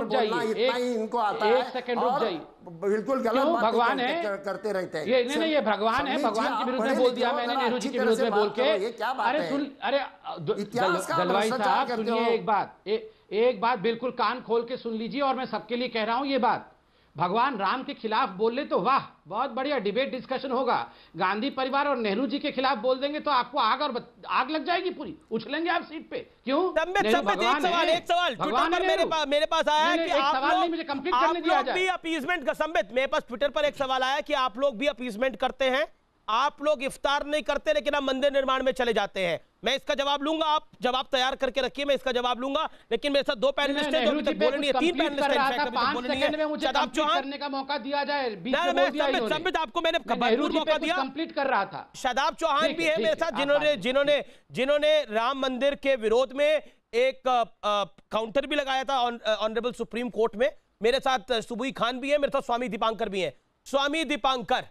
रुक जाइए। बिल्कुल गलत भगवान है करते रहते हैं ये, नहीं ये भगवान है, भगवान के विरुद्ध में बोल दिया मैंने, नेहरू जी के विरुद्ध में बोल के। अरे सुन, अरे दलवाई साहब सुनिए एक बात बिल्कुल कान खोल के सुन लीजिए, और मैं सबके लिए कह रहा हूं ये बात। भगवान राम के खिलाफ बोल ले तो वाह, बहुत बढ़िया डिबेट डिस्कशन होगा। गांधी परिवार और नेहरू जी के खिलाफ बोल देंगे तो आपको आग लग जाएगी, पूरी उछलेंगे आप सीट पे। क्यों? एक सवाल मेरे पास आया है कि सवाल नहीं, मुझे कंप्लीट करने दिया जाए। भी अपीजमेंट का संबित, मेरे पास ट्विटर पर एक सवाल आया कि आप लोग भी अपीजमेंट करते हैं, आप लोग इफ्तार नहीं करते लेकिन आप मंदिर निर्माण में चले जाते हैं। मैं इसका जवाब लूंगा, आप जवाब तैयार करके रखिए, मैं इसका जवाब लूंगा। लेकिन मेरे साथ दो पैनलिस्ट हैं जो अभी तक बोले नहीं है, तीन पैनलिस्ट हैं, 5 सेकंड में मुझे कंप्लीट करने का मौका दिया जाए। संबित आपको मैंने भरपूर मौका दिया, कंप्लीट कर रहा था। शादाब चौहान भी है मेरे साथ, जिन्होंने राम मंदिर के विरोध में एक काउंटर भी लगाया था ऑनरेबल सुप्रीम कोर्ट में। मेरे साथ सुबुई खान भी है, मेरे साथ स्वामी दीपांकर भी है। स्वामी दीपांकर,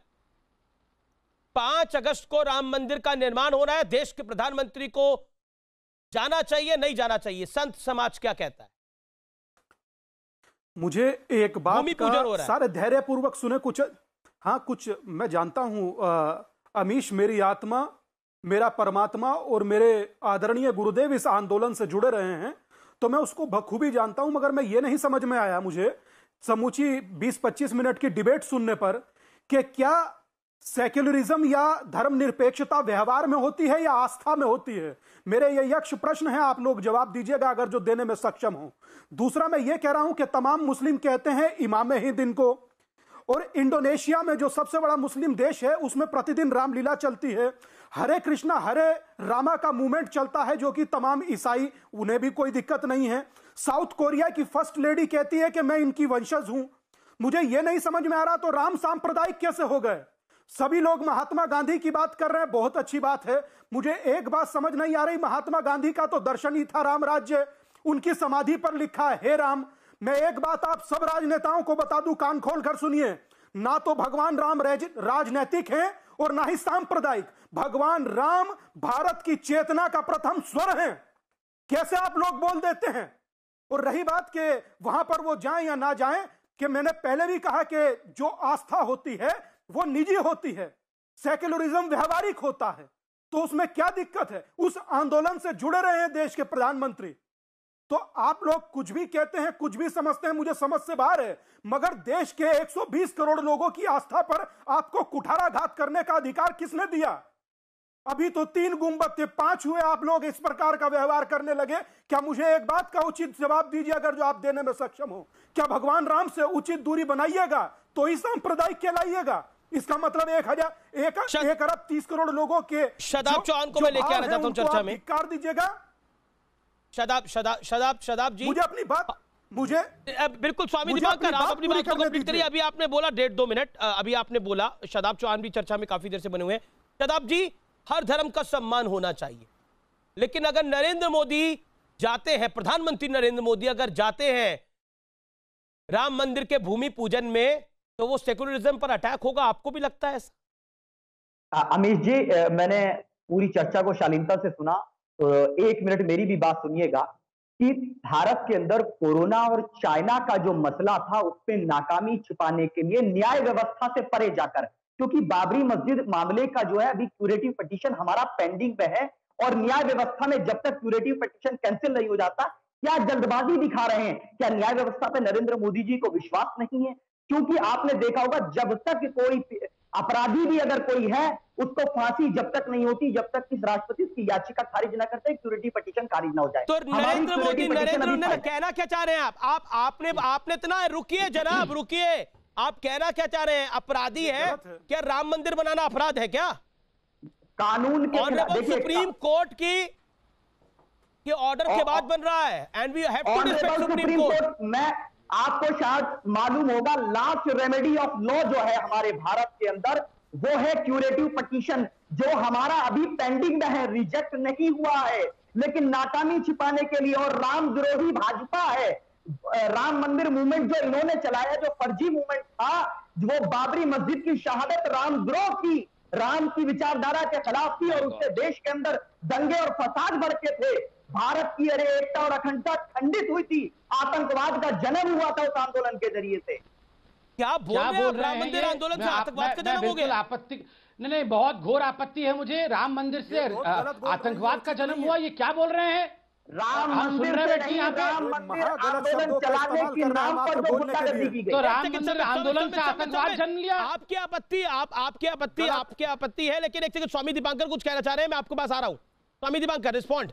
5 अगस्त को राम मंदिर का निर्माण हो रहा है, देश के प्रधानमंत्री को जाना चाहिए नहीं जाना चाहिए? संत समाज क्या कहता है? मुझे एक बात का सारे धैर्य पूर्वक सुने। कुछ मैं जानता हूं अमीश, मेरी आत्मा, मेरा परमात्मा और मेरे आदरणीय गुरुदेव इस आंदोलन से जुड़े रहे हैं, तो मैं उसको बखूबी जानता हूं। मगर मैं ये नहीं समझ में आया मुझे समूची 20-25 मिनट की डिबेट सुनने पर कि क्या सेक्युलरिज्म या धर्मनिरपेक्षता व्यवहार में होती है या आस्था में होती है। मेरे ये यक्ष प्रश्न है, आप लोग जवाब दीजिएगा अगर जो देने में सक्षम हो। दूसरा मैं ये कह रहा हूं कि तमाम मुस्लिम कहते हैं इमाम हिंद इनको, और इंडोनेशिया में जो सबसे बड़ा मुस्लिम देश है उसमें प्रतिदिन रामलीला चलती है, हरे कृष्णा हरे रामा का मूवमेंट चलता है, जो कि तमाम ईसाई, उन्हें भी कोई दिक्कत नहीं है। साउथ कोरिया की फर्स्ट लेडी कहती है कि मैं इनकी वंशज हूं। मुझे यह नहीं समझ में आ रहा तो राम सांप्रदायिक कैसे हो गए? सभी लोग महात्मा गांधी की बात कर रहे हैं, बहुत अच्छी बात है। मुझे एक बात समझ नहीं आ रही, महात्मा गांधी का तो दर्शन ही था राम राज्य, उनकी समाधि पर लिखा है हे राम। मैं एक बात आप सब राजनेताओं को बता दूं, कान खोल कर सुनिए, ना तो भगवान राम राजनैतिक हैं और ना ही सांप्रदायिक। भगवान राम भारत की चेतना का प्रथम स्वर हैं। कैसे आप लोग बोल देते हैं? और रही बात के वहां पर वो जाएं या ना जाएं, कि मैंने पहले भी कहा कि जो आस्था होती है वो निजी होती है, सेक्युलरिज्म व्यवहारिक होता है, तो उसमें क्या दिक्कत है? उस आंदोलन से जुड़े रहे हैं देश के प्रधानमंत्री, तो आप लोग कुछ भी कहते हैं, कुछ भी समझते हैं, मुझे समझ से बाहर है। मगर देश के 120 करोड़ लोगों की आस्था पर आपको कुठाराघात करने का अधिकार किसने दिया? अभी तो 3 गुंबद थे, 5 हुए, आप लोग इस प्रकार का व्यवहार करने लगे। क्या मुझे एक बात का उचित जवाब दीजिए अगर जो आप देने में सक्षम हो? क्या भगवान राम से उचित दूरी बनाइएगा तो ही सांप्रदायिक कहलाइएगा? इसका मतलब 1 अरब 30 करोड़ लोगों के शादाब चौहान को मैं लेके आना चाहता हूं चर्चा में। कार दीजिएगा शादाब जी, मुझे अपनी बात, मुझे बिल्कुल स्वामी दीपांकर, आप अपनी बात को कंप्लीट करिए। अभी आपने बोला 1.5-2 मिनट, अभी आपने बोला, शादाब चौहान भी चर्चा में काफी देर से बने हुए हैं। शादाब जी, हर धर्म का सम्मान होना चाहिए, लेकिन अगर नरेंद्र मोदी जाते हैं, प्रधानमंत्री नरेंद्र मोदी अगर जाते हैं राम मंदिर के भूमि पूजन में, तो वो सेकुलरिज्म पर अटैक होगा, आपको भी लगता है ऐसा? अमीश जी, मैंने पूरी चर्चा को शालीनता से सुना, तो 1 मिनट मेरी भी बात सुनिएगा कि भारत के अंदर कोरोना और चाइना का जो मसला था उस पर नाकामी छिपाने के लिए न्याय व्यवस्था से परे जाकर, क्योंकि बाबरी मस्जिद मामले का जो है अभी क्यूरेटिव पिटीशन हमारा पेंडिंग पे है, और न्याय व्यवस्था में जब तक क्यूरेटिव पिटीशन कैंसिल नहीं हो जाता, क्या जल्दबाजी दिखा रहे हैं? क्या न्याय व्यवस्था पे नरेंद्र मोदी जी को विश्वास नहीं है? क्योंकि आपने देखा होगा जब तक कोई अपराधी भी अगर कोई है उसको फांसी जब तक नहीं होती, जब तक इस राष्ट्रपति उसकी याचिका खारिज ना करते, क्यूरेटिव पिटीशन खारिज ना हो जाए। तो नरेंद्र मोदी कहना क्या चाह रहे हैं आपने इतना, रुकिए जनाब रुकिए, आप कहना क्या चाह रहे हैं? अपराधी है क्या? राम मंदिर बनाना अपराध है क्या? कानून के ऑनरेबल सुप्रीम कोर्ट की ऑर्डर के बाद बन रहा है, and we have to respect supreme court. मैं आपको शायद मालूम होगा, लास्ट रेमेडी ऑफ लॉ जो है हमारे भारत के अंदर, वो है क्यूरेटिव पिटीशन, जो हमारा अभी पेंडिंग में है, रिजेक्ट नहीं हुआ है, लेकिन नाकामी छिपाने के लिए, और राम द्रोही भाजपा है, राम मंदिर मूवमेंट जो इन्होंने चलाया, जो फर्जी मूवमेंट था, वो बाबरी मस्जिद की शहादत रामद्रोह की, राम की विचारधारा के खिलाफ थी, और उससे देश के अंदर दंगे और फसाद बढ़ते थे, भारत की एकता और अखंडता खंडित हुई थी, आतंकवाद का जन्म हुआ था उस आंदोलन के जरिए से। क्या बोल रहे हैं? राम मंदिर आंदोलन से आतंकवाद का जन्म हो गया? आपत्ति नहीं, बहुत घोर आपत्ति है मुझे, राम मंदिर से आतंकवाद का जन्म हुआ, ये क्या बोल रहे हैं? राम मंदिर से नहीं, राम मंदिर आंदोलन चलाने के नाम पर जो गुंडागर्दी की गई, तो राम मंदिर आंदोलन से आतंकवाद जन्म लिया। आपकी आपत्ति है, लेकिन एक सेकंड, स्वामी दीपांकर कुछ कहना चाह रहे हैं, मैं आपके पास आ रहा हूं। स्वामी दीपांकर रिस्पॉन्ड।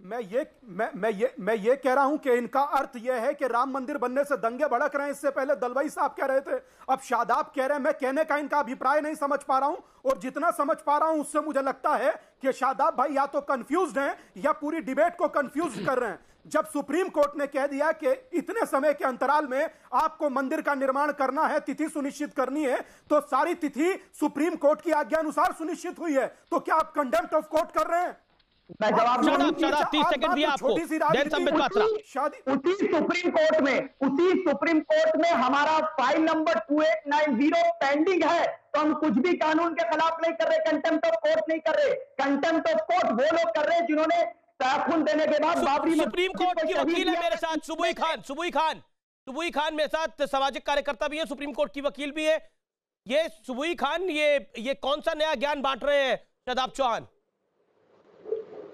मैं ये कह रहा हूं कि इनका अर्थ यह है कि राम मंदिर बनने से दंगे भड़क रहे हैं। इससे पहले दलवाई साहब कह रहे थे, अब शादाब कह रहे हैं। मैं कहने का इनका अभिप्राय नहीं समझ पा रहा हूं, और जितना समझ पा रहा हूं उससे मुझे लगता है कि शादाब भाई या तो कंफ्यूज्ड हैं या पूरी डिबेट को कंफ्यूज कर रहे हैं। जब सुप्रीम कोर्ट ने कह दिया कि इतने समय के अंतराल में आपको मंदिर का निर्माण करना है, तिथि सुनिश्चित करनी है, तो सारी तिथि सुप्रीम कोर्ट की आज्ञा अनुसार सुनिश्चित हुई है, तो क्या आप कंटेम्प्ट ऑफ कोर्ट कर रहे हैं? मैं जवाब 30 सेकंड दिया आपको। उसी सुप्रीम कोर्ट में हमारा फाइल नंबर 2890 पेंडिंग है, तो हम कुछ भी कानून के खिलाफ नहीं कर रहे, कंटेम्प्ट ऑफ कोर्ट नहीं कर रहे। कंटेम्प्ट ऑफ कोर्ट वो लोग कर रहे हैं जिन्होंने तहफुन देने के बाद बाबरी सुप्रीम कोर्ट की वकील है मेरे साथ, सुबुई खान मेरे साथ सामाजिक कार्यकर्ता भी है, सुप्रीम कोर्ट की वकील भी है। ये सुबुई खान, ये कौन सा नया ज्ञान बांट रहे हैं शादाब चौहान?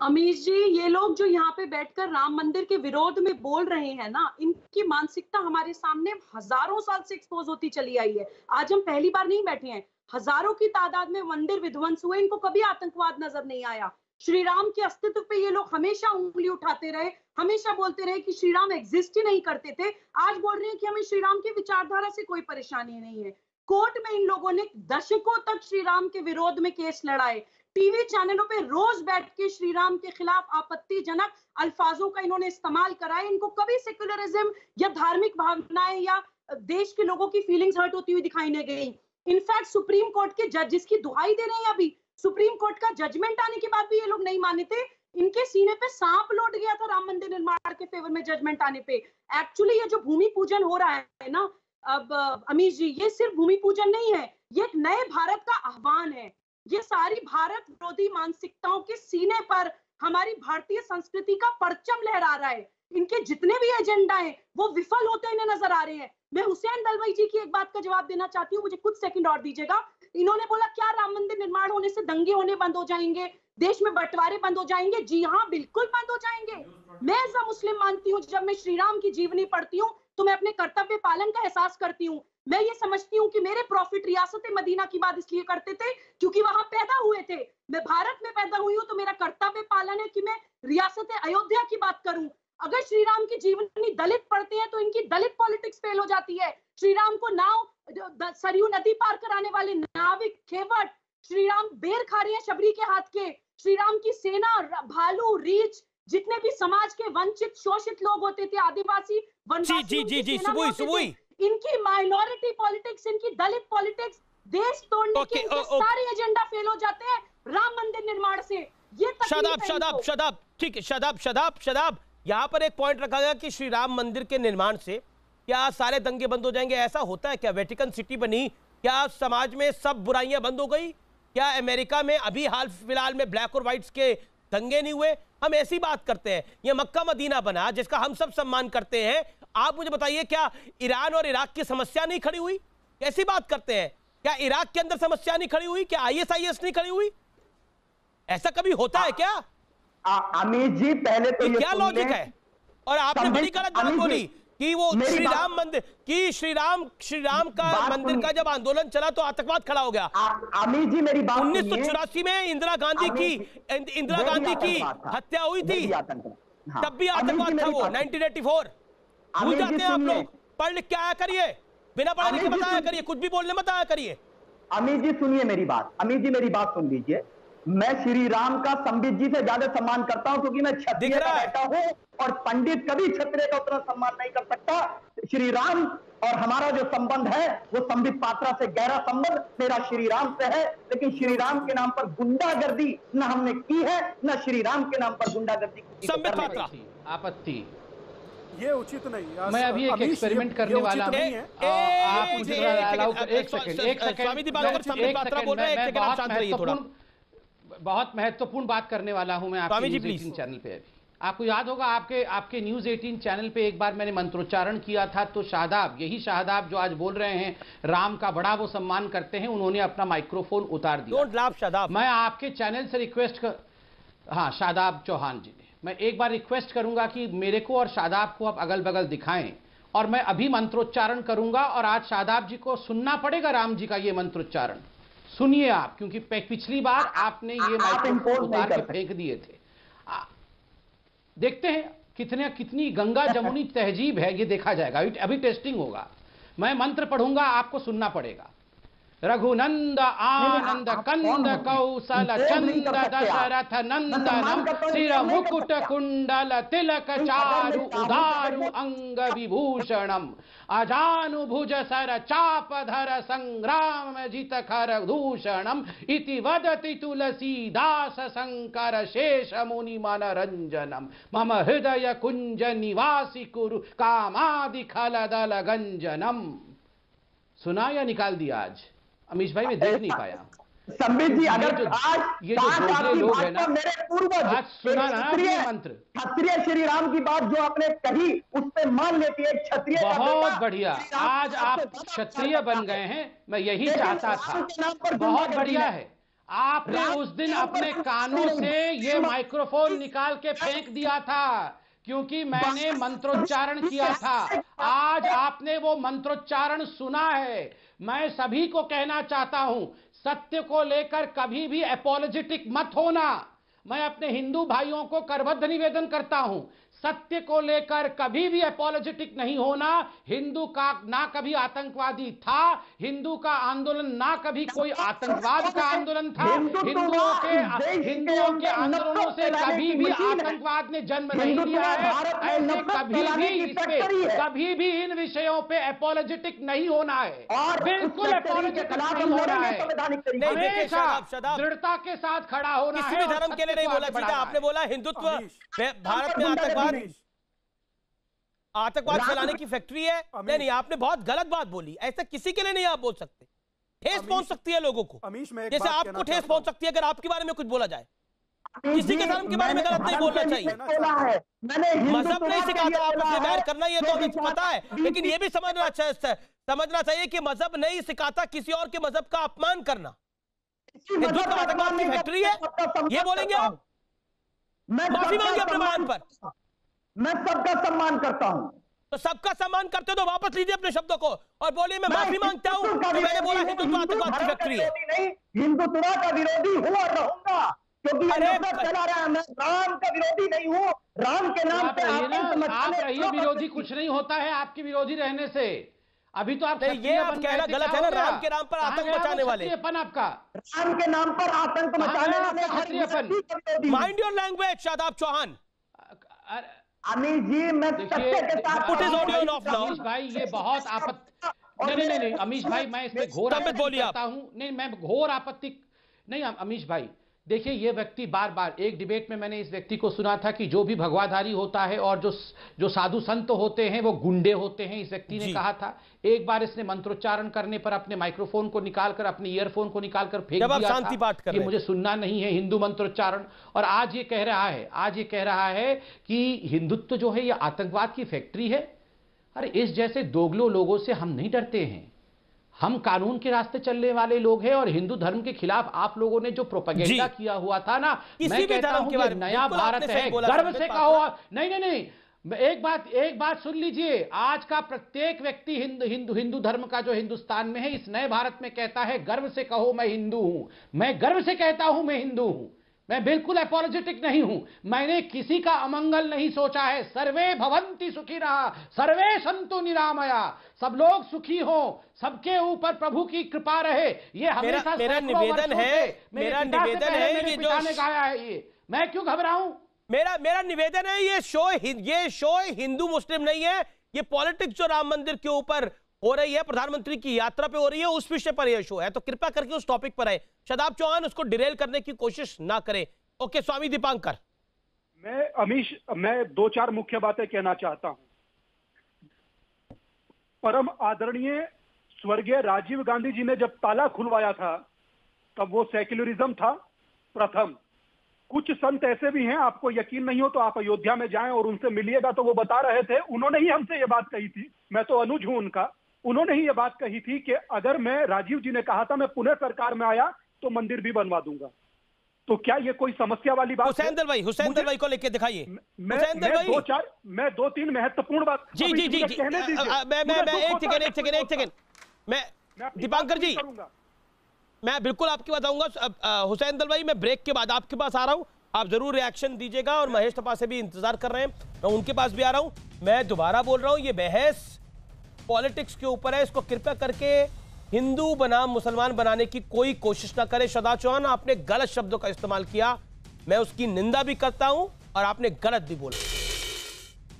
अमीश जी, ये लोग जो यहाँ पे बैठकर राम मंदिर के विरोध में बोल रहे हैं ना, इनकी मानसिकता हमारे सामने हजारों साल से एक्सपोज होती चली आई है। आज हम पहली बार नहीं बैठे हैं, हजारों की तादाद में मंदिर विध्वंस हुए, इनको कभी आतंकवाद नजर नहीं आया। श्री राम के अस्तित्व पे ये लोग हमेशा उंगली उठाते रहे, हमेशा बोलते रहे कि श्री राम एग्जिस्ट ही नहीं करते थे। आज बोल रहे हैं कि हमें श्री राम की विचारधारा से कोई परेशानी नहीं है। कोर्ट में इन लोगों ने दशकों तक श्री राम के विरोध में केस लड़ाए, टीवी चैनलों पे रोज बैठ के श्री राम के खिलाफ आपत्तिजनक अल्फाजों का इन्होंने इस्तेमाल कराया। इनको कभी सेक्युलरिज्म या धार्मिक भावनाएं या देश के लोगों की फीलिंग्स हर्ट होती हुई दिखाई नहीं गई। इनफैक्ट सुप्रीम कोर्ट के जज जिसकी दुहाई दे रहे हैं, अभी सुप्रीम कोर्ट का जजमेंट आने के बाद भी ये लोग नहीं माने थे। इनके सीने पे सांप लौट गया था राम मंदिर निर्माण के फेवर में जजमेंट आने पे। एक्चुअली ये जो भूमि पूजन हो रहा है ना, अब अमीश जी, ये सिर्फ भूमि पूजन नहीं है, ये एक नए भारत का आह्वान है। ये सारी भारत विरोधी मानसिकताओं के सीने पर हमारी भारतीय संस्कृति का परचम लहरा रहा है। इनके जितने भी एजेंडा हैं वो विफल होते इन्हें नजर आ रहे हैं। मैं हुसैन दलवाई जी की एक बात का जवाब देना चाहती हूँ, मुझे कुछ सेकंड और दीजिएगा। इन्होंने बोला क्या राम मंदिर निर्माण होने से दंगे होने बंद हो जाएंगे, देश में बंटवारे बंद हो जाएंगे? जी हाँ, बिल्कुल बंद हो जाएंगे। मैं एज अ मुस्लिम मानती हूँ, जब मैं श्री राम की जीवनी पढ़ती हूँ तो मैं अपने कर्तव्य पालन का एहसास करती हूँ। मैं ये समझती हूँ कि मेरे प्रॉफिट रियासत मदीना की बात इसलिए करते थे क्योंकि वहां पैदा हुए थे। मैं भारत में पैदा हुई हूँ तो मेरा कर्तव्य पालन है कि मैं रियासत अयोध्या की बात करूं। अगर श्री राम की जीवनी दलित पढ़ते हैं तो इनकी दलित पॉलिटिक्स फेल हो जाती है। श्री राम को नाव सरयू नदी पार कराने वाले नाविक खेवट, श्री राम बेर खा रहे हैं शबरी के हाथ के। श्री राम की सेना, भालू, रीछ, जितने भी समाज के वंचित शोषित लोग होते थे, आदिवासी वनवासी, इनकी माइनॉरिटी पॉलिटिक्स, इनकी दलित पॉलिटिक्स, देश तोड़ने के सारे एजेंडा फेल हो जाते हैं राम मंदिर निर्माण से। ये शदाब ठीक है, शदाब यहाँ पर एक पॉइंट रखा गया कि श्री राम मंदिर के निर्माण से क्या सारे दंगे बंद हो जाएंगे? ऐसा होता है क्या? वेटिकन सिटी बनी, क्या समाज में सब बुराइयां बंद हो गई? क्या अमेरिका में अभी हाल फिलहाल में ब्लैक और व्हाइट्स के दंगे नहीं हुए? हम ऐसी बात करते हैं, ये मक्का मदीना बना जिसका हम सब सम्मान करते हैं। आप मुझे बताइए, क्या ईरान और इराक की समस्या नहीं खड़ी हुई? कैसी बात करते हैं? क्या इराक के अंदर समस्या नहीं खड़ी हुई? क्या ISIS नहीं खड़ी हुई? ऐसा कभी होता है क्या? अमित जी पहले तो क्या लॉजिक है? और आपने बड़ी गलत बात बोली कि वो श्री राम मंदिर की श्री राम का मंदिर का जब आंदोलन चला तो आतंकवाद खड़ा हो गया। अमित जी मेरी बात 1984 में इंदिरा गांधी की हत्या हुई थी, तब भी आतंकवाद था वो। 1984 भूल जाते हैं आप लोग। पढ़ लिख के आया करिए, बिना पढ़े लिखे बताया करिए, कुछ भी बोलने मत आया करिए। अमित जी सुनिए मेरी बात, अमित जी मेरी बात सुन लीजिए। मैं श्री राम का संबित जी से ज्यादा सम्मान करता हूं क्योंकि मैं क्षत्रिय का बेटा हूं और पंडित कभी क्षत्रिय का उतना सम्मान नहीं कर सकता। श्री राम और हमारा जो संबंध है वो संबित पात्रा से गहरा संबंध मेरा श्री राम से है, लेकिन श्री राम के नाम पर गुंडागर्दी न हमने की है, न श्री राम के नाम पर गुंडागर्दी की। संबित पात्रा आपत्ति ये उचित नहीं। मैं अभी एक एक्सपेरिमेंट करने वाला हूं। आप मुझे एक सेकंड, बहुत महत्वपूर्ण बात करने वाला हूं मैं आपके न्यूज़ 18 चैनल पे। अभी आपको याद होगा आपके न्यूज़ 18 चैनल पे एक बार मैंने मंत्रोच्चारण किया था, तो शादाब, यही शादाब जो आज बोल रहे हैं राम का बड़ा वो सम्मान करते हैं, उन्होंने अपना माइक्रोफोन उतार दिया। मैं आपके चैनल से रिक्वेस्ट हाँ शादाब चौहान जी ने, मैं एक बार रिक्वेस्ट करूंगा कि मेरे को और शादाब को आप अगल बगल दिखाएं और मैं अभी मंत्रोच्चारण करूंगा और आज शादाब जी को सुनना पड़ेगा राम जी का ये मंत्रोच्चारण। सुनिए आप, क्योंकि पिछली बार आपने ये माइक्रोफोन उतार के फेंक दिए थे। देखते हैं कितनी गंगा जमुनी तहजीब है, ये देखा जाएगा। अभी टेस्टिंग होगा। मैं मंत्र पढ़ूंगा, आपको सुनना पड़ेगा। रघुनंद आनंद कंद कौशल चंद दशरथ नंदनम सिर मुकुट कुंडल तिलक चारु उदारु अंग विभूषणम अजानुभुज सर चापधर संग्राम जित खर दूषणम इति वदति तुलसीदास शंकर शेष मुनि मनरंजनम मम हृदय कुंज निवासी कुरु कामादि खलदल गंजनम। सुना या निकाल दिया? आज अमीश भाई मैं देख नहीं पाया। संबित जी अगर आज ये जो लोग हैं ना, मेरे पूर्वज आज सुना ना मंत्र, क्षत्रिय श्री राम की बात जो आपने कही उस पे मान लेती है क्षत्रिय। बहुत बढ़िया, आज आप क्षत्रिय बन गए हैं, मैं यही चाहता था। बहुत बढ़िया है। आपने उस दिन अपने कानों से ये माइक्रोफोन निकाल के फेंक दिया था क्योंकि मैंने मंत्रोच्चारण किया था। आज आपने वो मंत्रोच्चारण सुना है। मैं सभी को कहना चाहता हूं, सत्य को लेकर कभी भी एपोलोजेटिक मत होना। मैं अपने हिंदू भाइयों को करबद्ध निवेदन करता हूं, सत्य को लेकर कभी भी एपोलोजेटिक नहीं होना। हिंदू का ना कभी आतंकवादी था, हिंदू का आंदोलन ना कभी कोई आतंकवाद का आंदोलन था। हिंदुओं के आंदोलनों से कभी भी आतंकवाद ने जन्म नहीं लिया है। ऐसे कभी भी इन विषयों पे एपोलोजेटिक नहीं होना है, बिल्कुल एपोलोजेटिक नहीं होना है। हमेशा दृढ़ता के साथ खड़ा होना है। किसी भी धर्म के लिए नहीं बोला। सीधा आपने बोला हिंदुत्व भारत में आतंकवाद फैलाने की फैक्ट्री है। नहीं, आपने बहुत गलत बात बोली। ऐसा किसी के लिए नहीं आप बोल सकते। ठेस पहुंच सकती है लोगों को, जैसे आपको ठेस पहुंच सकती है अगर आपके बारे में कुछ बोला जाए। किसी के धर्म के बारे में गलत नहीं बोलना चाहिए। मजहब नहीं सिखाता आपस में बैर करना, ये तो हमें पता है, लेकिन ये भी समझना चाहिए कि मजहब नहीं सिखाता किसी और के मजहब का अपमान करना। हिंदुत्व आतंकवाद की फैक्ट्री है, ये बोलेंगे आप? माफी मांगे अपने बयान पर। मैं सबका सम्मान करता हूं। तो सबका सम्मान करते हो तो वापस लीजिए अपने शब्दों को और बोलिए मैं माफी मांगता हूं। तो मैंने बोला हिंदुत्व आतंकवाद की फैक्ट्री है। हिंदुत्व का विरोधी हूं और रहूंगा, क्योंकि चला रहा है। मैं राम का विरोधी नहीं हूं। राम के नाम पे आप रहिए विरोधी, कुछ नहीं होता है आपकी विरोधी रहने से। अभी तो आप ये आप कहना गलत है ना, राम के नाम पर आतंक मचाने वाले। आपका राम के नाम पर आतंक मचाने वाले। Mind your language Shadab Chauhan. Amit ji मैं अमीश भाई ये बहुत आपत्ति नहीं अमीश भाई, मैं इसमें घोर आपत्ति करता हूं। नहीं, मैं घोर आपत्ति नहीं अमीश भाई, देखिए, ये व्यक्ति बार बार, एक डिबेट में मैंने इस व्यक्ति को सुना था कि जो भी भगवाधारी होता है और जो साधु संत होते हैं वो गुंडे होते हैं, इस व्यक्ति ने कहा था। एक बार इसने मंत्रोच्चारण करने पर अपने माइक्रोफोन को निकालकर, अपने ईयरफोन को निकालकर फेंक दिया था कि मुझे सुनना नहीं है हिंदू मंत्रोच्चारण। और आज ये कह रहा है कि हिंदुत्व जो है ये आतंकवाद की फैक्ट्री है। अरे इस जैसे दोगलो लोगों से हम नहीं डरते हैं, हम कानून के रास्ते चलने वाले लोग हैं। और हिंदू धर्म के खिलाफ आप लोगों ने जो प्रोपेगेंडा किया हुआ था ना, मैं कहता हूं कि नया भारत है, गर्व से कहो। नहीं, एक बात सुन लीजिए, आज का प्रत्येक व्यक्ति हिंदू धर्म का जो हिंदुस्तान में है, इस नए भारत में कहता है गर्व से कहो मैं हिंदू हूं, मैं गर्व से कहता हूं मैं हिंदू हूं, मैं बिल्कुल अपॉलोजेटिक नहीं हूं, मैंने किसी का अमंगल नहीं सोचा है। सर्वे भवन्ति सुखिनः सर्वे सन्तु निरामया, सब लोग सुखी हो, सबके ऊपर प्रभु की कृपा रहे। ये हमेशा मेरा निवेदन है ये जो ने गाया है, ये मैं क्यों घबराऊं? मेरा निवेदन है, ये शो हिंदू मुस्लिम नहीं है, ये पॉलिटिक्स जो राम मंदिर के ऊपर हो रही है, प्रधानमंत्री की यात्रा पे हो रही है, उस विषय पर यह शो है। तो कृपया करके उस टॉपिक पर आए। शादाब चौहान उसको डिरेल करने की कोशिश ना करें। ओके, स्वामी दीपांकर। मैं 2-4 मुख्य बातें कहना चाहता हूं। परम आदरणीय स्वर्गीय राजीव गांधी जी ने जब ताला खुलवाया था, तब वो सेक्युलरिज्म था प्रथम। कुछ संत ऐसे भी हैं, आपको यकीन नहीं हो तो आप अयोध्या में जाएं और उनसे मिलिएगा, तो वो बता रहे थे, उन्होंने ही हमसे ये बात कही थी, मैं तो अनुज हूं उनका, उन्होंने ही ये बात कही थी कि अगर मैं, राजीव जी ने कहा था, मैं पुनः सरकार में आया तो मंदिर भी बनवा दूंगा। तो क्या ये कोई समस्या वाली बात? हुसैन दलवाई को लेके दिखाइए। मैं 2-3 महत्वपूर्ण बात जी एक सेकेंड मैं दीपांकर जी, मैं बिल्कुल आपकी बताऊंगा। हुसैन दलवाई, मैं ब्रेक के बाद आपके पास आ रहा हूं, आप जरूर रिएक्शन दीजिएगा। और महेश तपा से भी इंतजार कर रहे हैं, मैं उनके पास भी आ रहा हूं। मैं दोबारा बोल रहा हूं, ये बहस पॉलिटिक्स के ऊपर है, इसको कृपया करके हिंदू बनाम मुसलमान बनाने की कोई कोशिश ना करें। शादाब चौहान, आपने गलत शब्दों का इस्तेमाल किया, मैं उसकी निंदा भी करता हूं और आपने गलत भी बोला।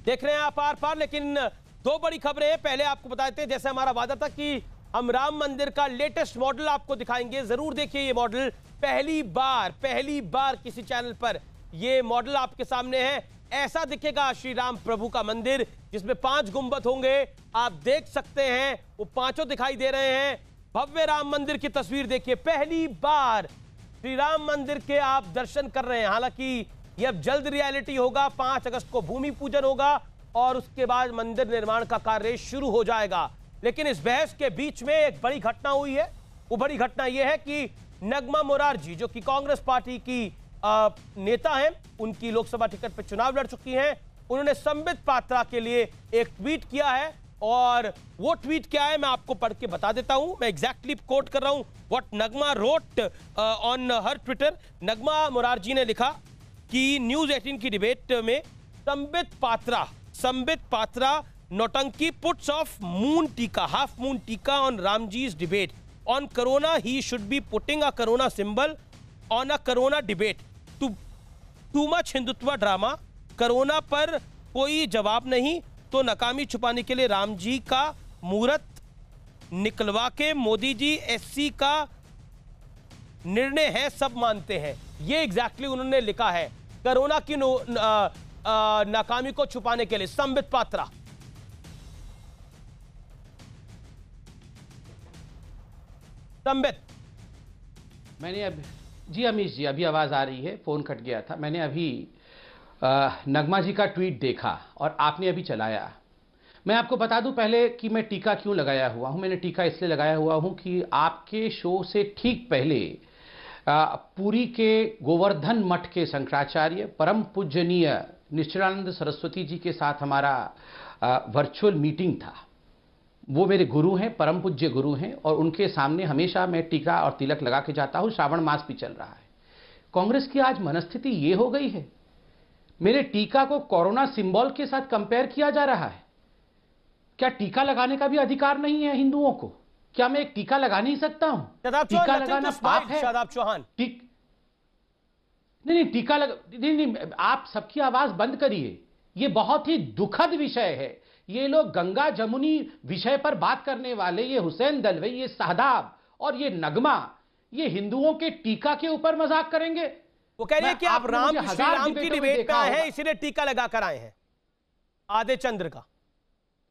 देख रहे हैं आप आर पार, लेकिन 2 बड़ी खबरें हैं। पहले आपको बताते हैं, जैसे हमारा वादा था कि हम राम मंदिर का लेटेस्ट मॉडल आपको दिखाएंगे, जरूर देखिए ये मॉडल। पहली बार किसी चैनल पर ये मॉडल आपके सामने है। ऐसा दिखेगा श्री राम प्रभु का मंदिर, जिसमें 5 गुंबद होंगे। आप देख सकते हैं वो 5 दिखाई दे रहे हैं। भव्य राम मंदिर की तस्वीर देखिए, पहली बार श्री राम मंदिर के आप दर्शन कर रहे हैं। हालांकि ये अब जल्द रियलिटी होगा, 5 अगस्त को भूमि पूजन होगा और उसके बाद मंदिर निर्माण का कार्य शुरू हो जाएगा। लेकिन इस बहस के बीच में एक बड़ी घटना हुई है। वो बड़ी घटना यह है कि नगमा मोरारजी, जो कि कांग्रेस पार्टी की नेता हैं, उनकी लोकसभा टिकट पर चुनाव लड़ चुकी हैं, उन्होंने संबित पात्रा के लिए एक ट्वीट किया है। और वो ट्वीट क्या है मैं आपको पढ़ के बता देता हूं। मैं एग्जैक्टली कोट कर रहा हूं what Nagma wrote on her Twitter. Nagma Morarji ने लिखा कि न्यूज 18 की डिबेट में Sambit Patra nautanki puts of moon tika, half moon tika on Ramji's debate on corona. He should be putting a corona symbol on a corona debate. Too much Hindutva drama, corona पर कोई जवाब नहीं, तो नाकामी छुपाने के लिए राम जी का मूर्त निकलवा के मोदी जी एससी का निर्णय है, सब मानते हैं। ये एग्जैक्टली उन्होंने लिखा है, कोरोना की नाकामी को छुपाने के लिए। संबित पात्रा, मैंने जी अमीश जी, अभी आवाज आ रही है, फोन कट गया था। मैंने अभी नगमा जी का ट्वीट देखा और आपने अभी चलाया। मैं आपको बता दूं पहले कि मैं टीका क्यों लगाया हुआ हूं। मैंने टीका इसलिए लगाया हुआ हूं कि आपके शो से ठीक पहले पुरी के गोवर्धन मठ के शंकराचार्य परम पूजनीय निश्चलानंद सरस्वती जी के साथ हमारा वर्चुअल मीटिंग था। वो मेरे गुरु हैं, परम पूज्य गुरु हैं, और उनके सामने हमेशा मैं टीका और तिलक लगा के जाता हूं। श्रावण मास भी चल रहा है। कांग्रेस की आज मनस्थिति ये हो गई है, मेरे टीका को कोरोना सिंबल के साथ कंपेयर किया जा रहा है। क्या टीका लगाने का भी अधिकार नहीं है हिंदुओं को? क्या मैं एक टीका लगा नहीं सकता हूं? टीका लगाना पाप है? शादाब चौहान, नहीं, टीका नहीं, आप सबकी आवाज बंद करिए। ये बहुत ही दुखद विषय है। ये लोग गंगा जमुनी विषय पर बात करने वाले, ये हुसैन दलवाई, ये शादाब और ये नगमा, ये हिंदुओं के टीका के ऊपर मजाक करेंगे। वो कह रहे हैं कि आप राम श्री राम की डिबेट में आए हैं, इसीलिए टीका लगाकर आए हैं। आधे चंद्र का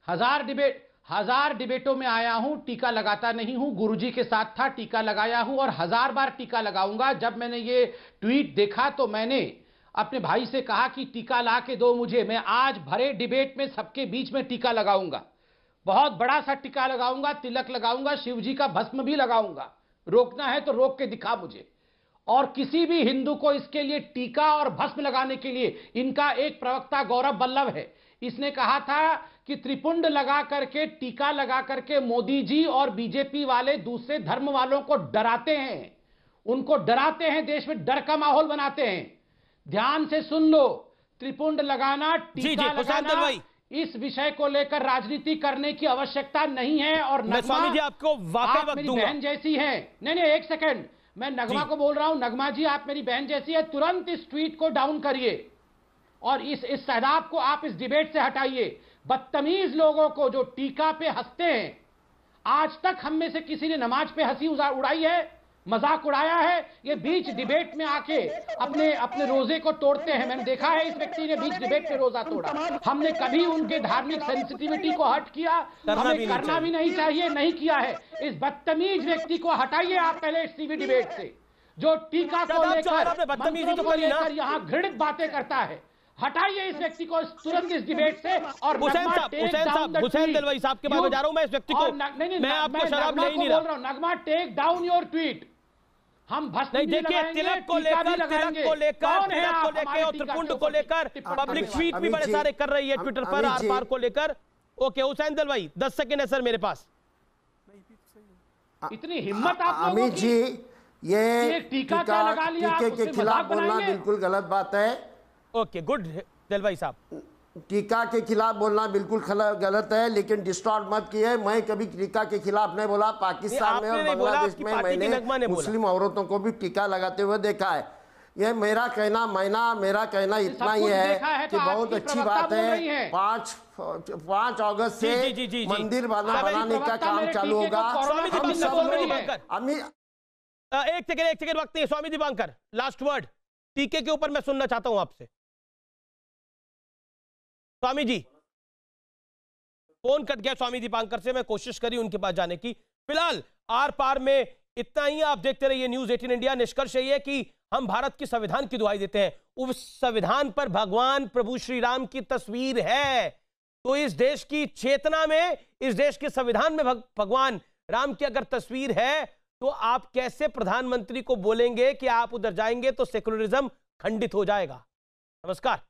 1000 डिबेटों में आया हूं, टीका लगाता नहीं हूं। गुरुजी के साथ था, टीका लगाया हूं और 1000 बार टीका लगाऊंगा। जब मैंने ये ट्वीट देखा तो मैंने अपने भाई से कहा कि टीका ला के दो मुझे, मैं आज भरे डिबेट में सबके बीच में टीका लगाऊंगा, बहुत बड़ा सा टीका लगाऊंगा, तिलक लगाऊंगा, शिव जी का भस्म भी लगाऊंगा। रोकना है तो रोक के दिखा मुझे। और किसी भी हिंदू को इसके लिए टीका और भस्म लगाने के लिए, इनका एक प्रवक्ता गौरव बल्लभ है, इसने कहा था कि त्रिपुंड लगा करके, टीका लगा करके मोदी जी और बीजेपी वाले दूसरे धर्म वालों को डराते हैं, उनको डराते हैं, देश में डर का माहौल बनाते हैं। ध्यान से सुन लो, त्रिपुंड लगाना, टीका लगाना, इस विषय को लेकर राजनीति करने की आवश्यकता नहीं है। और स्वामी जी आपको वाकई वक्त दूंगा। बहन जैसी है। नहीं, एक सेकंड, मैं नगमा को बोल रहा हूं, नगमा जी आप मेरी बहन जैसी है, तुरंत इस ट्वीट को डाउन करिए और इस सैलाब को आप इस डिबेट से हटाइए। बदतमीज लोगों को जो टीका पे हंसते हैं, आज तक हम में से किसी ने नमाज पे हंसी उड़ाई है, मजाक उड़ाया है? ये बीच डिबेट में आके अपने रोजे को तोड़ते हैं। मैंने देखा है इस व्यक्ति ने बीच डिबेट में रोजा तोड़ा। हमने कभी उनके धार्मिक सेंसिटिविटी को हट किया? हमें करना भी नहीं चाहिए, नहीं किया है। इस बदतमीज व्यक्ति को हटाइए आप पहले इस टीवी डिबेट से, जो टीका को लेकर यहाँ घृणित बातें करता है। हटाइए इस व्यक्ति को तुरंत इस डिबेट से। और हुसैन दलवाई साहब के बारे में जा रहा हूं मैं इस व्यक्ति को, मैं आपको शराब नहीं बोल रहा हूं। नगमा, टेक डाउन योर ट्वीट। हम भस्म नहीं, देखिए तिलक को लेकर और त्रिपुंड को लेकर पब्लिक ट्वीट भी बड़े सारे कर रही है ट्विटर पर, आर पार को लेकर। ओके हुसैन दलवाई 10 सेकंड है सर मेरे पास। इतनी हिम्मत आप लोगों की? अमित जी, ये टीका के खिलाफ बोलना बिल्कुल गलत बात है। ओके गुड दलवाई साहब, टीका के खिलाफ बोलना बिल्कुल गलत है, लेकिन डिस्टॉर्ट मत किए। मैं कभी टीका के खिलाफ नहीं बोला। पाकिस्तान में और बांग्लादेश में मैंने मुस्लिम औरतों को भी टीका लगाते हुए देखा है। ये मेरा कहना इतना ही है कि बहुत अच्छी बात है। 5 अगस्त से मंदिर बनाने का काम चालू होगा। एक सेकेंड वक्त नहीं। स्वामी दीपांकर, लास्ट वर्ड टीके के ऊपर मैं सुनना चाहता हूं आपसे। स्वामी जी, फोन कट गया स्वामी दीपांकर से, मैं कोशिश करी उनके पास जाने की। फिलहाल आर पार में इतना ही। आप देखते रहिए न्यूज 18 इंडिया। निष्कर्ष यही है कि हम भारत के संविधान की दुहाई देते हैं, उस संविधान पर भगवान प्रभु श्री राम की तस्वीर है। तो इस देश की चेतना में, इस देश के संविधान में भगवान राम की अगर तस्वीर है, तो आप कैसे प्रधानमंत्री को बोलेंगे कि आप उधर जाएंगे तो सेकुलरिज्म खंडित हो जाएगा? नमस्कार।